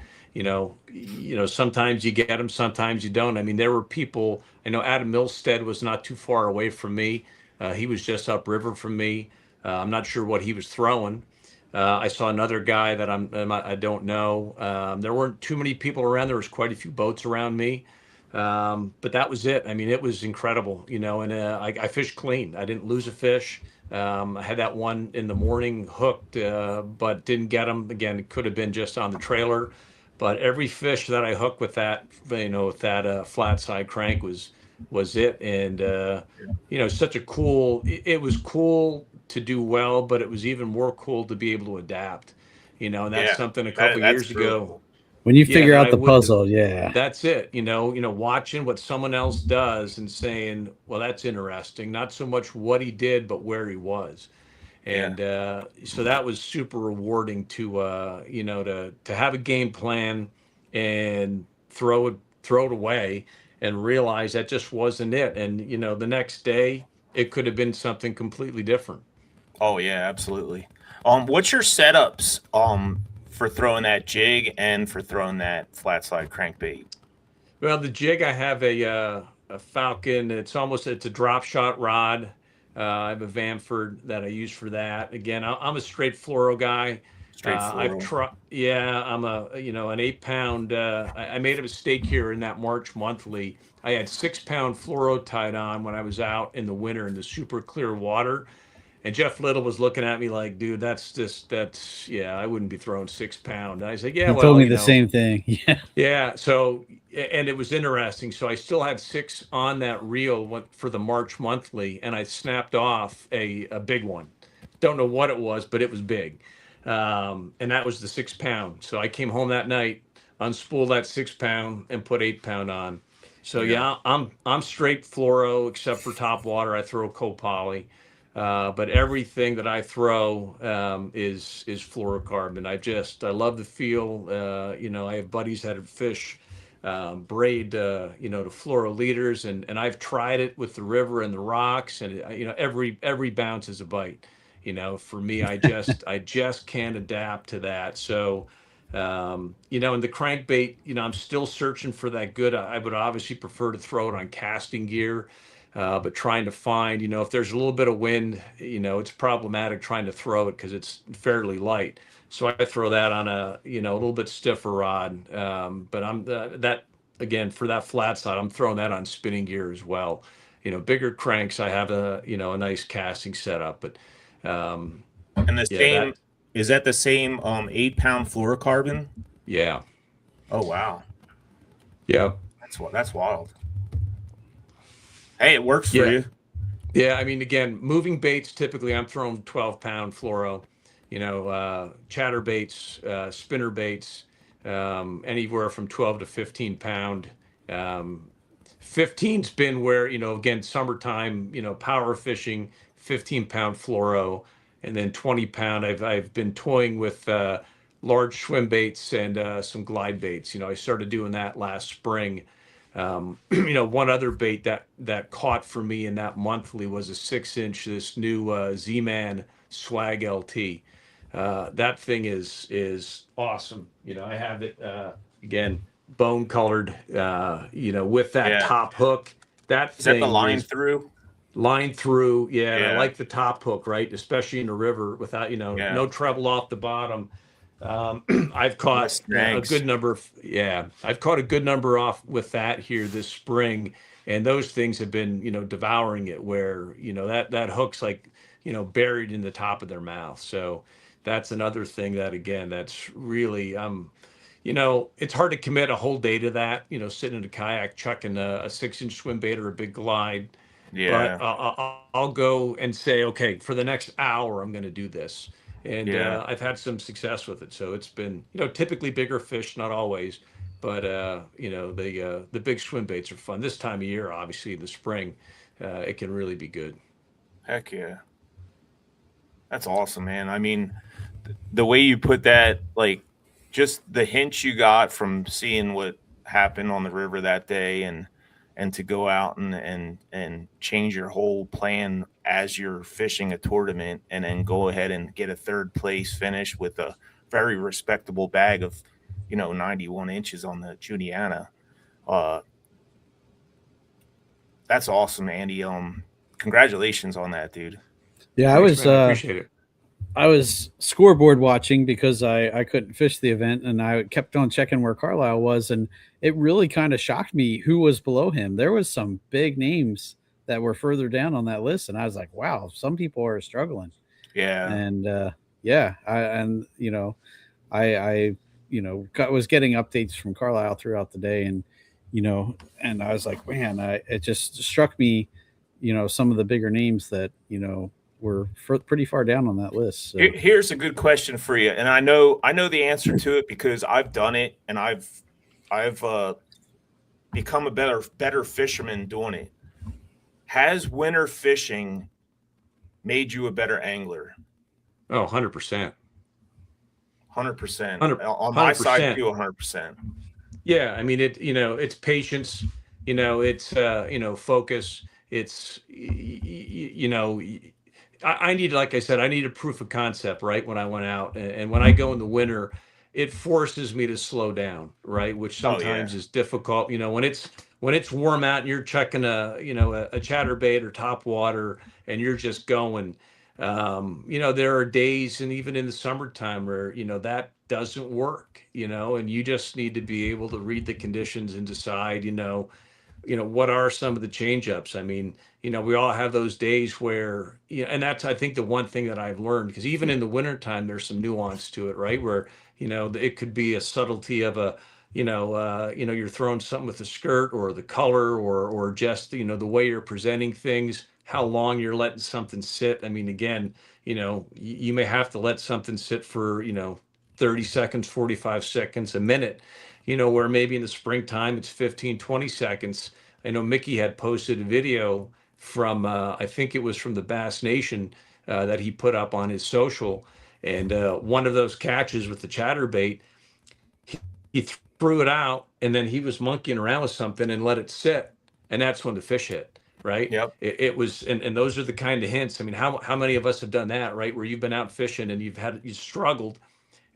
Sometimes you get them, sometimes you don't. I mean, there were people, I know Adam Milstead was not too far away from me. He was just upriver from me. I'm not sure what he was throwing. I saw another guy that I don't know. There weren't too many people around. There was quite a few boats around me. But that was it. I mean, it was incredible, and I fished clean. I didn't lose a fish. I had that one in the morning hooked, but didn't get them. Again, it could have been just on the trailer. but every fish that I hooked with that, with that flat side crank was it. And such a cool. It was cool to do well, but it was even more cool to be able to adapt. And that's Yeah, something a couple that's years really ago. cool. When you Yeah, figure that out I the wouldn't have. puzzle, yeah. That's it. Watching what someone else does and saying, well, that's interesting. Not so much what he did, but where he was. Yeah, And so that was super rewarding to have a game plan and throw it away and realize that just wasn't it. And the next day it could have been something completely different. oh yeah, absolutely. What's your setups for throwing that jig and for throwing that flat slide crankbait? Well, the jig, I have a Falcon. It's a drop shot rod. I have a Vanford that I use for that. Again, I'm a straight fluoro guy. Straight I've fluoro. tried. Yeah, I'm an 8 pound. I made a mistake here in that March monthly. I had 6 pound fluoro tied on when I was out in the winter in the super clear water. And Jeff Little was looking at me like, dude, yeah, I wouldn't be throwing 6 pound. And I said, yeah, He told well, me the same thing. Yeah. yeah. So, and it was interesting. So I still had 6 on that reel for the March monthly, and I snapped off a big one. Don't know what it was, but it was big. And that was the 6 pound. So I came home that night, unspooled that 6 pound, and put 8 pound on. So Yeah. yeah, I'm straight fluoro except for top water. I throw co-poly. But everything that I throw is fluorocarbon. I love the feel. I have buddies that have fish braid to fluoroliters, and I've tried it with the river and the rocks, and every bounce is a bite. For me, I just can't adapt to that. So. And the crankbait, I'm still searching for that good. I would obviously prefer to throw it on casting gear. But trying to find, if there's a little bit of wind, it's problematic trying to throw it because it's fairly light. So I throw that on a little bit stiffer rod. But that again for that flat side, I'm throwing that on spinning gear as well. Bigger cranks, I have a nice casting setup. But And the yeah, same is that the same 8 pound fluorocarbon? yeah, Oh wow, yeah. that's wild. Hey, it works for Yeah. you. Yeah, I mean, again, moving baits, typically I'm throwing 12 pound fluoro, chatter baits, spinner baits, anywhere from 12 to 15 pound. 15's been where, again, summertime, power fishing, 15 pound fluoro, and then 20 pound. I've been toying with large swim baits and some glide baits. I started doing that last spring. One other bait that caught for me in that monthly was a 6 inch, this new Z-Man Swag LT. That thing is awesome. I have it again, bone colored, with that Yeah. top hook. That Is that thing the line is through? line through. Yeah, and I Yeah. like the top hook, right? Especially in the river without, Yeah. no treble off the bottom. I've Less caught a snags. good number I've caught a good number off with that here this spring, and those things have been, devouring it where, that hook's like, buried in the top of their mouth. So that's another thing that, again, that's really, it's hard to commit a whole day to that, sitting in a kayak, chucking a 6 inch swim bait or a big glide. But Yeah. I'll go and say, okay, for the next hour, I'm going to do this. And Yeah. I've had some success with it. So it's been, typically bigger fish, not always, but the big swim baits are fun. This time of year, obviously, in the spring, it can really be good. Heck yeah. That's awesome, man. I mean, the way you put that, like, just the hints you got from seeing what happened on the river that day, and to go out and change your whole plan as you're fishing a tournament, and then go ahead and get a third place finish with a very respectable bag of 91 inches on the Juniana. uh that's awesome, Andy. Congratulations on that, dude. Yeah, Thanks, man. I appreciate it. I was scoreboard watching because I couldn't fish the event, and I kept on checking where Carlisle was, and it really kind of shocked me who was below him. There was some big names that were further down on that list, and I was like, wow, some people are struggling. Yeah. And I was getting updates from Carlisle throughout the day, and and I was like, man, it just struck me, some of the bigger names that were pretty far down on that list. So. Here's a good question for you, and I know the answer to it because I've done it, and I've become a better fisherman doing it. Has winter fishing made you a better angler? Oh, 100%. 100%. On my side too, 100%. Yeah, I mean it's patience, it's focus. It's I need, like I said, I need a proof of concept, right? When I went out, and when I go in the winter, it forces me to slow down, right? Which sometimes is difficult. When it's warm out and you're checking a chatterbait or top water and you're just going. There are days, and even in the summertime, where that doesn't work. And you just need to be able to read the conditions and decide. What are some of the change ups? I mean, we all have those days where, and that's, I think, the one thing that I've learned, because even in the wintertime, there's some nuance to it, right? Where, it could be a subtlety of a, you're throwing something with the skirt or the color or just, the way you're presenting things, how long you're letting something sit. I mean, again, you may have to let something sit for, 30 seconds, 45 seconds, a minute, where maybe in the springtime it's 15, 20 seconds. I know Mickey had posted a video from, I think it was from the Bass Nation, that he put up on his social. And one of those catches with the chatterbait, he threw it out, and then he was monkeying around with something and let it sit. And that's when the fish hit, right? Yep. It was, and those are the kind of hints. I mean, how many of us have done that, right? Where you've been out fishing and you struggled,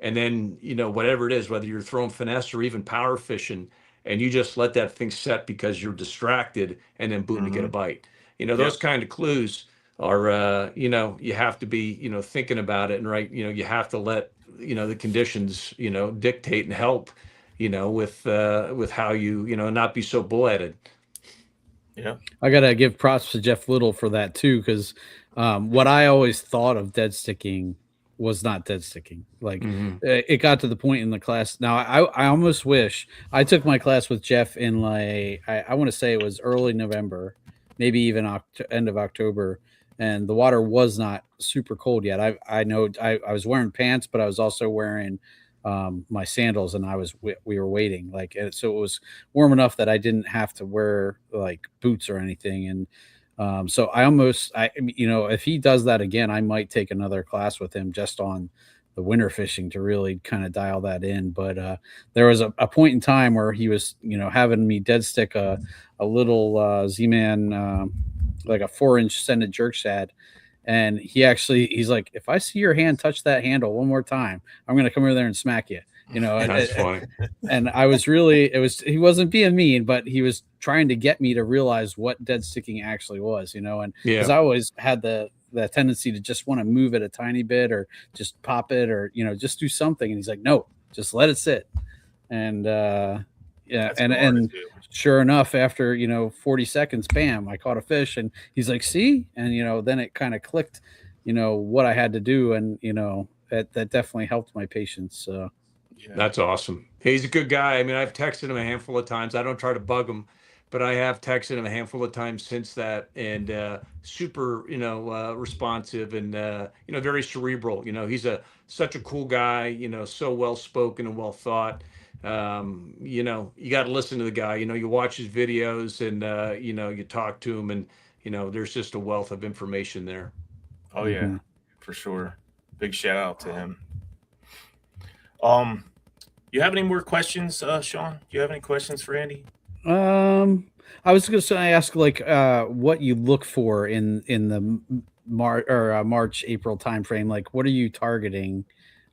and then, whatever it is, whether you're throwing finesse or even power fishing, and you just let that thing set because you're distracted, and then boom, you get a bite. Those kind of clues are, you have to be, thinking about it, and right, you have to let, the conditions, dictate and help, with how you, not be so bullheaded. Yeah. I gotta give props to Jeff Little for that too, because what I always thought of dead sticking was not dead sticking. Like it got to the point in the class. Now I almost wish I took my class with Jeff in like I want to say it was early November, maybe even end of October, and the water was not super cold yet. I know I was wearing pants, but I was also wearing my sandals, and we were waiting, like, so it was warm enough that I didn't have to wear like boots or anything. And so if he does that again, I might take another class with him just on the winter fishing to really kind of dial that in. But there was a point in time where he was, having me dead stick a little Z-Man, like a 4-inch scented jerk shad. And he's like, if I see your hand touch that handle one more time, I'm going to come over there and smack you. That's funny. And I was he wasn't being mean, but he was trying to get me to realize what dead sticking actually was, and because I always had the tendency to just want to move it a tiny bit or just pop it or, just do something. And he's like, no, just let it sit. And, and sure enough, after, 40 seconds, bam, I caught a fish, and he's like, see? And, then it kind of clicked, what I had to do. And, that definitely helped my patience. That's awesome. He's a good guy. I mean, I've texted him a handful of times. I don't try to bug him, but I have texted him a handful of times since that, and super, responsive, and very cerebral. He's such a cool guy. So well spoken and well thought. You got to listen to the guy. You watch his videos, and you talk to him, and there's just a wealth of information there. Oh yeah, for sure. Big shout out to him. You have any more questions, Sean? Do you have any questions for Andy? I was going to ask, like, what you look for in the March, April timeframe. Like, what are you targeting?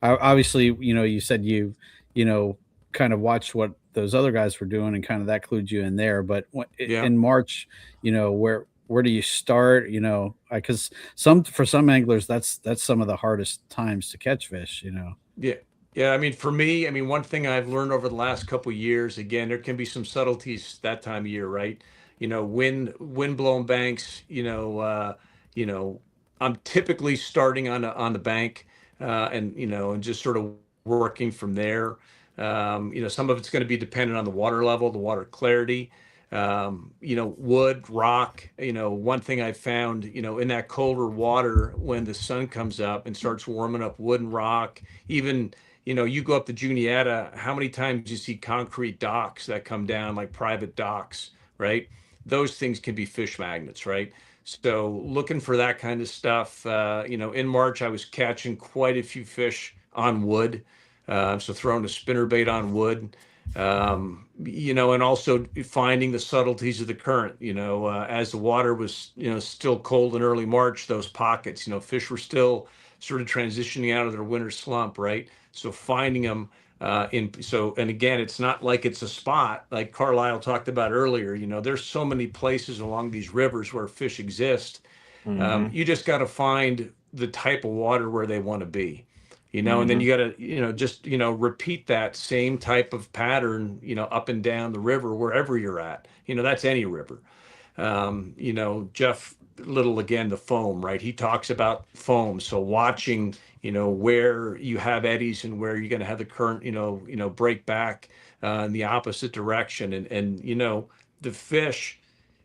Obviously, you said you kind of watched what those other guys were doing, and kind of that clued you in there. But in March, where do you start? Because for some anglers, that's some of the hardest times to catch fish. Yeah. I mean, for me, one thing I've learned over the last couple of years, again, there can be some subtleties that time of year, right? Wind blown banks, I'm typically starting on the bank, and just sort of working from there. Some of it's going to be dependent on the water level, the water clarity, wood, rock. One thing I found, in that colder water, when the sun comes up and starts warming up wood and rock, even, you go up the Juniata, how many times you see concrete docks that come down, like private docks, right? Those things can be fish magnets, right? So looking for that kind of stuff. In March, I was catching quite a few fish on wood. So throwing a spinner bait on wood, and also finding the subtleties of the current, as the water was, still cold in early March, those pockets, fish were still sort of transitioning out of their winter slump, right? So finding them, and again, it's not like it's a spot like Carlisle talked about earlier. There's so many places along these rivers where fish exist. You just got to find the type of water where they want to be, and then you got to, just, repeat that same type of pattern, up and down the river, wherever you're at. That's any river. Jeff Little, again, the foam, right? He talks about foam. So watching, where you have eddies and where you're going to have the current, break back in the opposite direction. And the fish,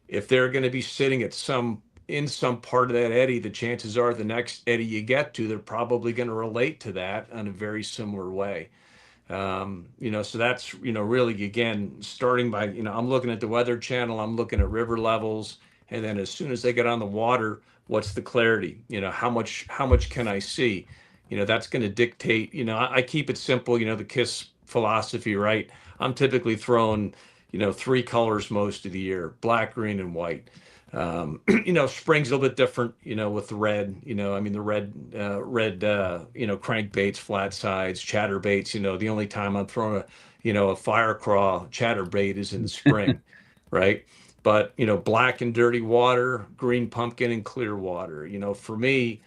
if they're going to be sitting in some part of that eddy, the chances are the next eddy you get to, they're probably going to relate to that in a very similar way. So that's, really, again, starting by, I'm looking at the weather channel, I'm looking at river levels. And then as soon as they get on the water, what's the clarity? How much can I see? That's going to dictate, I keep it simple, the KISS philosophy, right? I'm typically throwing, 3 colors most of the year: black, green, and white. Spring's a little bit different, with the red, the red, crankbaits, flat sides, chatterbaits. The only time I'm throwing a fire craw chatterbait is in the spring, right? But, black and dirty water, green pumpkin and clear water. For me,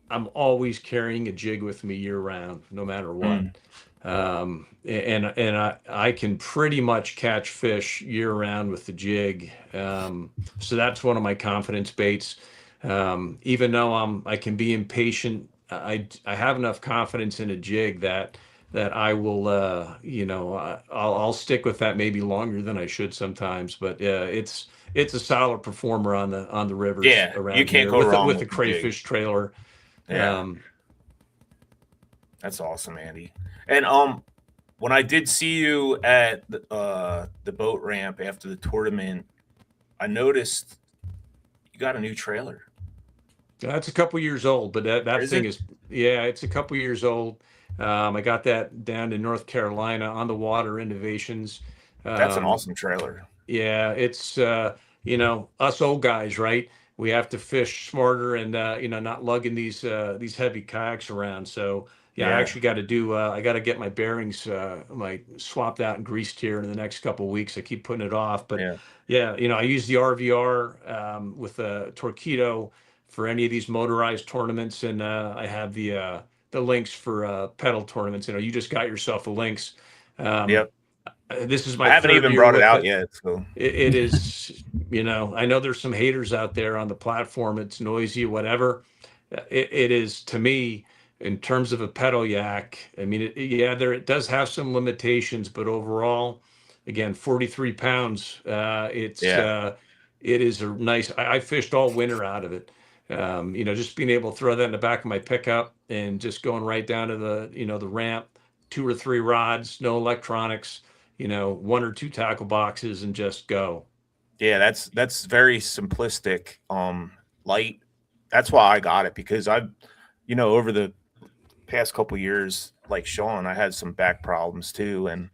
I'm always carrying a jig with me year round, no matter what. And I can pretty much catch fish year round with the jig. So that's one of my confidence baits. Even though I can be impatient, I have enough confidence in a jig that I will, I'll stick with that maybe longer than I should sometimes. But it's a solid performer on the rivers around you can't here go wrong with the jig. crayfish trailer. Yeah. That's awesome, Andy. And when I did see you at the boat ramp after the tournament, I noticed you got a new trailer. That's a couple years old, but that Is thing it? it's a couple years old. I got that down in North Carolina on the Water Innovations. That's an awesome trailer. Yeah, it's us old guys, right? We have to fish smarter and not lugging these heavy kayaks around. So I Yeah. actually got to I got to get my bearings swapped out and greased here in the next couple of weeks. I keep putting it off, but I use the RVR with a Torpedo for any of these motorized tournaments, and I have the links for pedal tournaments. You just got yourself a links. Yep. This is I my haven't third even year brought it with out yet. So it is, I know there's some haters out there on the platform. It's noisy, whatever. It is, to me, in terms of a pedal yak. I mean, it does have some limitations, but overall, again, 43 pounds. It is a nice. I fished all winter out of it. Just being able to throw that in the back of my pickup and just going right down to the ramp, 2 or 3 rods, no electronics. 1 or 2 tackle boxes and just go. yeah, that's very simplistic. Light. That's why I got it, because I've, over the past couple years, like Sean, I had some back problems too, and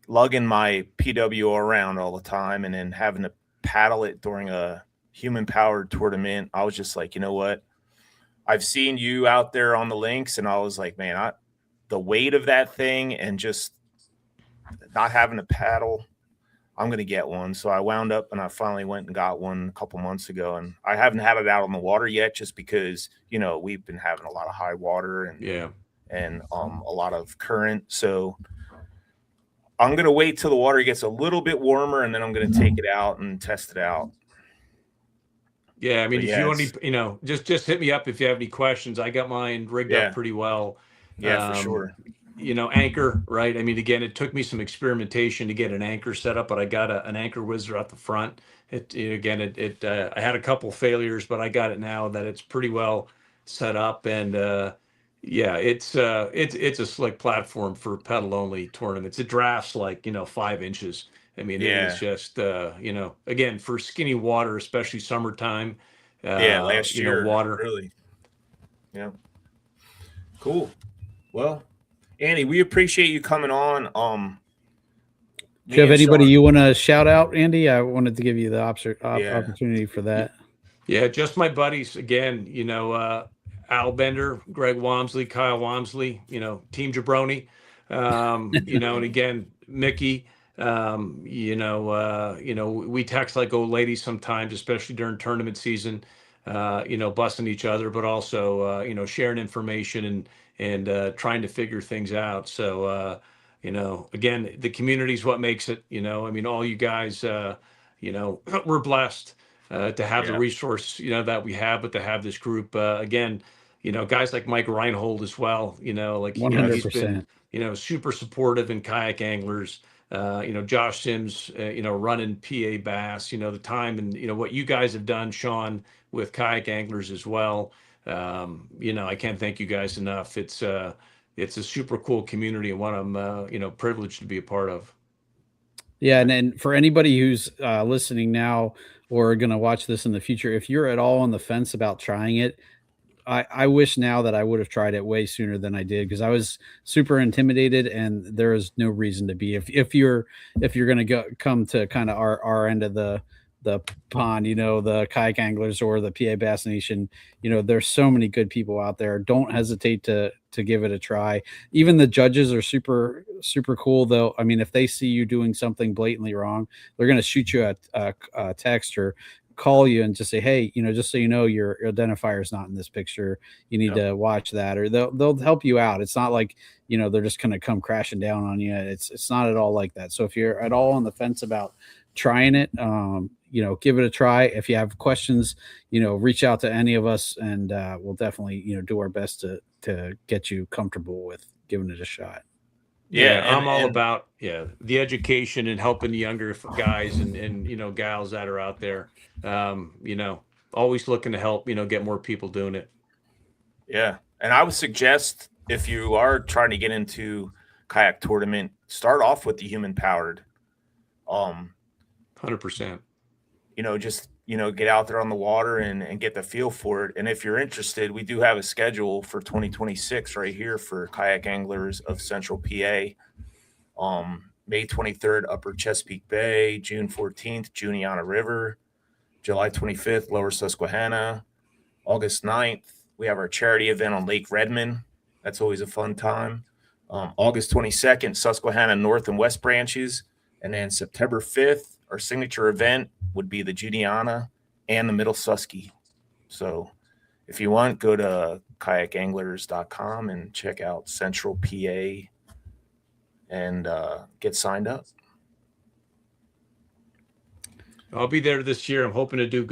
lugging my PWO around all the time and then having to paddle it during a human powered tournament. I was just like, you know what? I've seen you out there on the links, and I was like, man, the weight of that thing and just not having to paddle, I'm going to get one. So I wound up and I finally went and got one a couple months ago, and I haven't had it out on the water yet just because, we've been having a lot of high water and a lot of current. So I'm going to wait till the water gets a little bit warmer, and then I'm going to take it out and test it out. Yeah. I mean, if you want to, just hit me up if you have any questions. I got mine rigged up pretty well. Yeah, for sure. anchor, right? I mean, again, it took me some experimentation to get an anchor set up, but I got an anchor wizard at the front. I had a couple failures, but I got it now that it's pretty well set up, and yeah, it's a slick platform for pedal only tournaments. It drafts like 5 inches. I mean, it is Yeah. just again, for skinny water, especially summertime. Yeah, last year, Water. really. Yeah. Cool. Well, Andy, we appreciate you coming on. Do you have me and anybody Sean- you want to shout out, Andy? I wanted to give you the Yeah. opportunity for that. Yeah, just my buddies again. Al Bender, Greg Walmsley, Kyle Walmsley. Team Jabroni. And again, Mickey. We text like old ladies sometimes, especially during tournament season. Busting each other, but also sharing information and trying to figure things out. So again, the community is what makes it. All you guys. We're blessed to have the Yeah. resource that we have, but to have this group again. Guys like Mike Reinhold as well. Like he's been 100%. super supportive in kayak anglers. Josh Sims, running PA Bass, the time and, what you guys have done, Sean, with kayak anglers as well. I can't thank you guys enough. It's a super cool community and one I'm, privileged to be a part of. Yeah. And for anybody who's listening now or going to watch this in the future, if you're at all on the fence about trying it, I wish now that I would have tried it way sooner than I did, because I was super intimidated, and there is no reason to be. If you're going to come to kind of our end of the pond, the kayak anglers or the PA Bass Nation, there's so many good people out there. Don't hesitate to give it a try. Even the judges are super cool, though. I mean, if they see you doing something blatantly wrong, they're going to shoot you a text or call you and just say, hey, just so you know, your identifier is not in this picture. You need to watch that, or they'll help you out. It's not like, they're just going to come crashing down on you. It's not at all like that. So if you're at all on the fence about trying it, give it a try. If you have questions, reach out to any of us, and we'll definitely, do our best to get you comfortable with giving it a shot. Yeah, I'm all about the education and helping the younger guys and gals that are out there. Always looking to help get more people doing it. Yeah, and I would suggest, if you are trying to get into kayak tournament, start off with the human powered. 100%. Just get out there on the water and get the feel for it. And if you're interested, we do have a schedule for 2026 right here for kayak anglers of Central PA. May 23rd, Upper Chesapeake Bay, June 14th, Juniata River, July 25th, Lower Susquehanna, August 9th. We have our charity event on Lake Redmond. That's always a fun time. August 22nd, Susquehanna North and West branches. And then September 5th, our signature event would be the Juniata and the Middle Susky. So if you want, go to kayakanglers.com and check out Central PA and get signed up. I'll be there this year. I'm hoping to do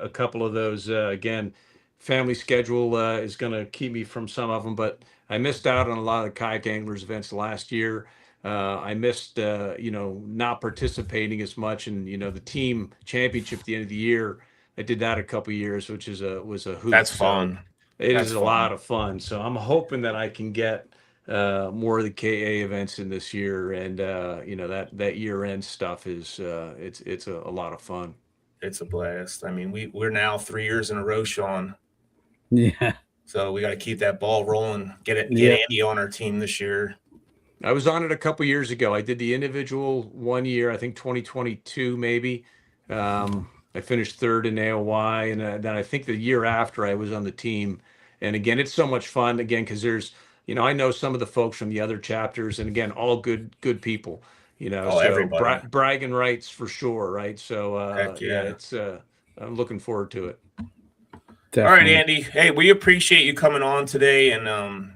a couple of those. Again, family schedule is going to keep me from some of them, but I missed out on a lot of the kayak anglers events last year. I missed, not participating as much, and the team championship at the end of the year. I did that a couple of years, which was a hoot. That's fun. It is a lot of fun. So I'm hoping that I can get more of the KA events in this year, and that year end stuff is it's a lot of fun. It's a blast. I mean, we're now 3 years in a row, Sean. Yeah. So we got to keep that ball rolling. Get Andy on our team this year. I was on it a couple years ago. I did the individual 1 year, I think 2022 maybe. I finished third in AOY, and then I think the year after I was on the team. And again, it's so much fun again, because there's, I know some of the folks from the other chapters, and again, all good people, so everybody. bragging rights for sure. Right. So, Heck yeah. it's, I'm looking forward to it. Definitely. All right, Andy. Hey, we appreciate you coming on today and,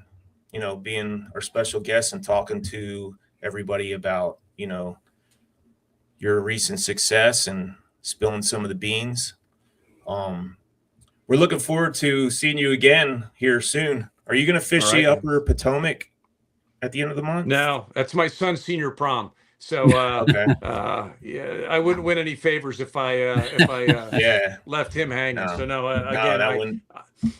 being our special guest and talking to everybody about, your recent success and spilling some of the beans. We're looking forward to seeing you again here soon. Are you going to fish the Upper Potomac? at the end of the month? No, that's my son's senior prom. So Okay. yeah, I wouldn't win any favors if I Yeah. left him hanging. No. So no, No, again, that wouldn't.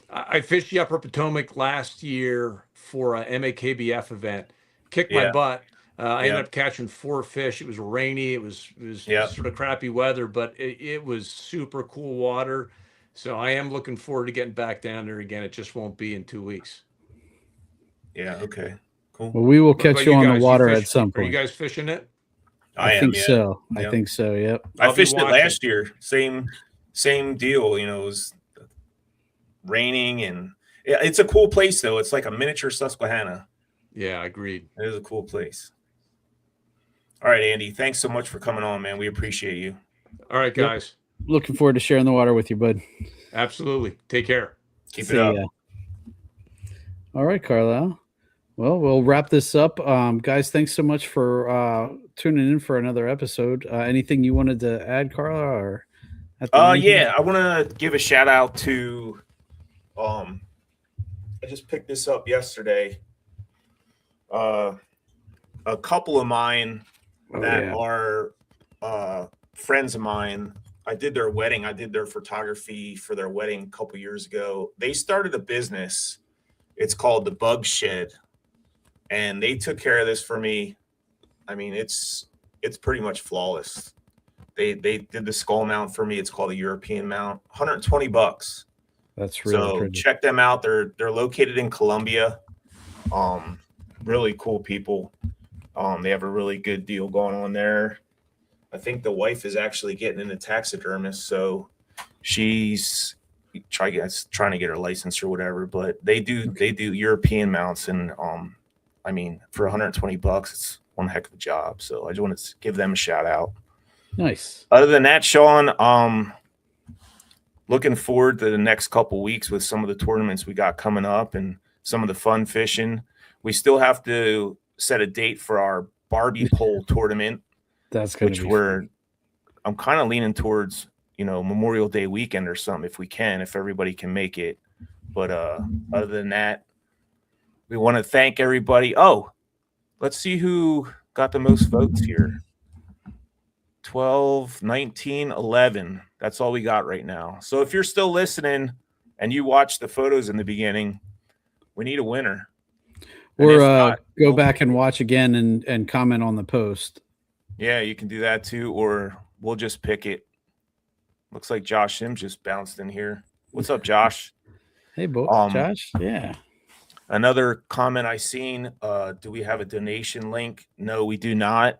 I fished the Upper Potomac last year for a MAKBF event. Kicked my Yeah. butt. I ended Yeah. up catching 4 fish. It was rainy. It was Yeah. sort of crappy weather, but it was super cool water. So I am looking forward to getting back down there again. It just won't be in 2 weeks. Yeah. Okay. Cool. Well, we will What about catch you on guys? the You water fish- at some Are you point. guys fishing it? I am. think Yeah. so. Yeah. I think so. Yep. I I'll be fished it watching. last year. Same deal. You know, it was raining, and yeah, it's a cool place though. It's like a miniature Susquehanna. Yeah, agreed. It is a cool place. All right, Andy. Thanks so much for coming on, man. We appreciate you. All right, Yep. guys. Looking forward to sharing the water with you, bud. Absolutely. Take care. Keep See it up. ya. All right, Carlisle. Well, we'll wrap this up. Guys, thanks so much for tuning in for another episode. Anything you wanted to add, Carlisle? Or at the end here? Yeah, I want to give a shout out to I just picked this up yesterday. A couple of mine that are friends of mine. I did their wedding. I did their photography for their wedding a couple years ago. They started a business. It's called the Bug Shed, and they took care of this for me. I mean, it's pretty much flawless. They did the skull mount for me. It's called a European mount. $120. That's really So pretty. check them out. They're located in Columbia. Really cool people. They have a really good deal going on there. I think the wife is actually getting into taxidermist, so she's trying to get her license or whatever. But they do European mounts, and I mean, for $120, it's one heck of a job. So I just wanted to give them a shout out. Nice. Other than that, Sean, looking forward to the next couple weeks with some of the tournaments we got coming up and some of the fun fishing. We still have to set a date for our Barbie pole tournament, That's going which to be I'm kind of leaning towards, Memorial Day weekend or something if we can, if everybody can make it. But other than that, we want to thank everybody. Oh, let's see who got the most votes here. 12, 19, 11. That's all we got right now. So if you're still listening and you watched the photos in the beginning, we need a winner. And Or if not, go back and watch again and comment on the post. yeah, you can do that too, or we'll just pick it. Looks like Josh Sims just bounced in here. What's up, Josh? Hey, Josh. Yeah. Another comment I seen, do we have a donation link? No, we do not.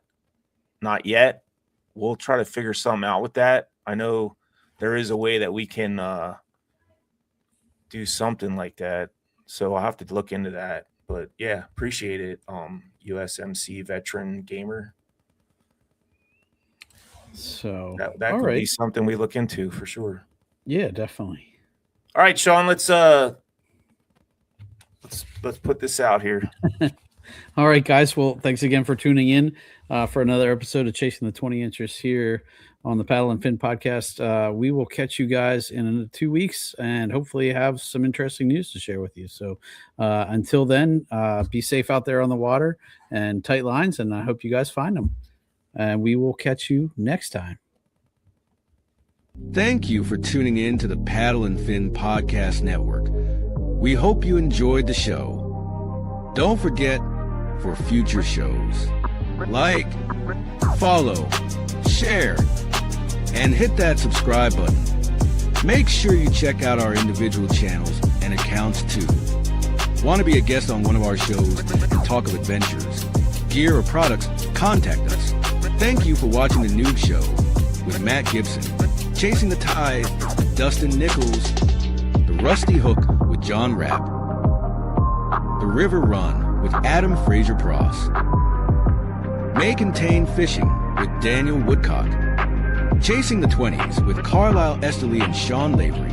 Not yet. We'll try to figure something out with that. I know there is a way that we can do something like that. So I'll have to look into that. But yeah, appreciate it. USMC veteran gamer. So That all could right. be something we look into for sure. Yeah, definitely. All right, Sean, let's put this out here. All right, guys. Well, thanks again for tuning in for another episode of Chasing the 20 Inches here on the Paddle and Fin podcast. We will catch you guys in 2 weeks and hopefully have some interesting news to share with you. So until then, be safe out there on the water and tight lines, and I hope you guys find them. And we will catch you next time. Thank you for tuning in to the Paddle and Fin Podcast Network. We hope you enjoyed the show. Don't forget, for future shows, like, follow, share, and hit that subscribe button. Make sure you check out our individual channels and accounts too. Want to be a guest on one of our shows and talk of adventures, gear, or products? Contact us. Thank you for watching The Noob Show with Matt Gibson, Chasing the Tide with Dustin Nichols, The Rusty Hook with John Rapp, The River Run with Adam Fraser Pross, May Contain Fishing with Daniel Woodcock, Chasing the 20s with Carlisle Esterly and Sean Lavery,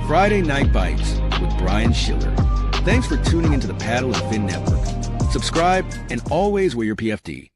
Friday Night Bites with Brian Schiller. Thanks for tuning into the Paddle and Fin Network. Subscribe and always wear your PFD.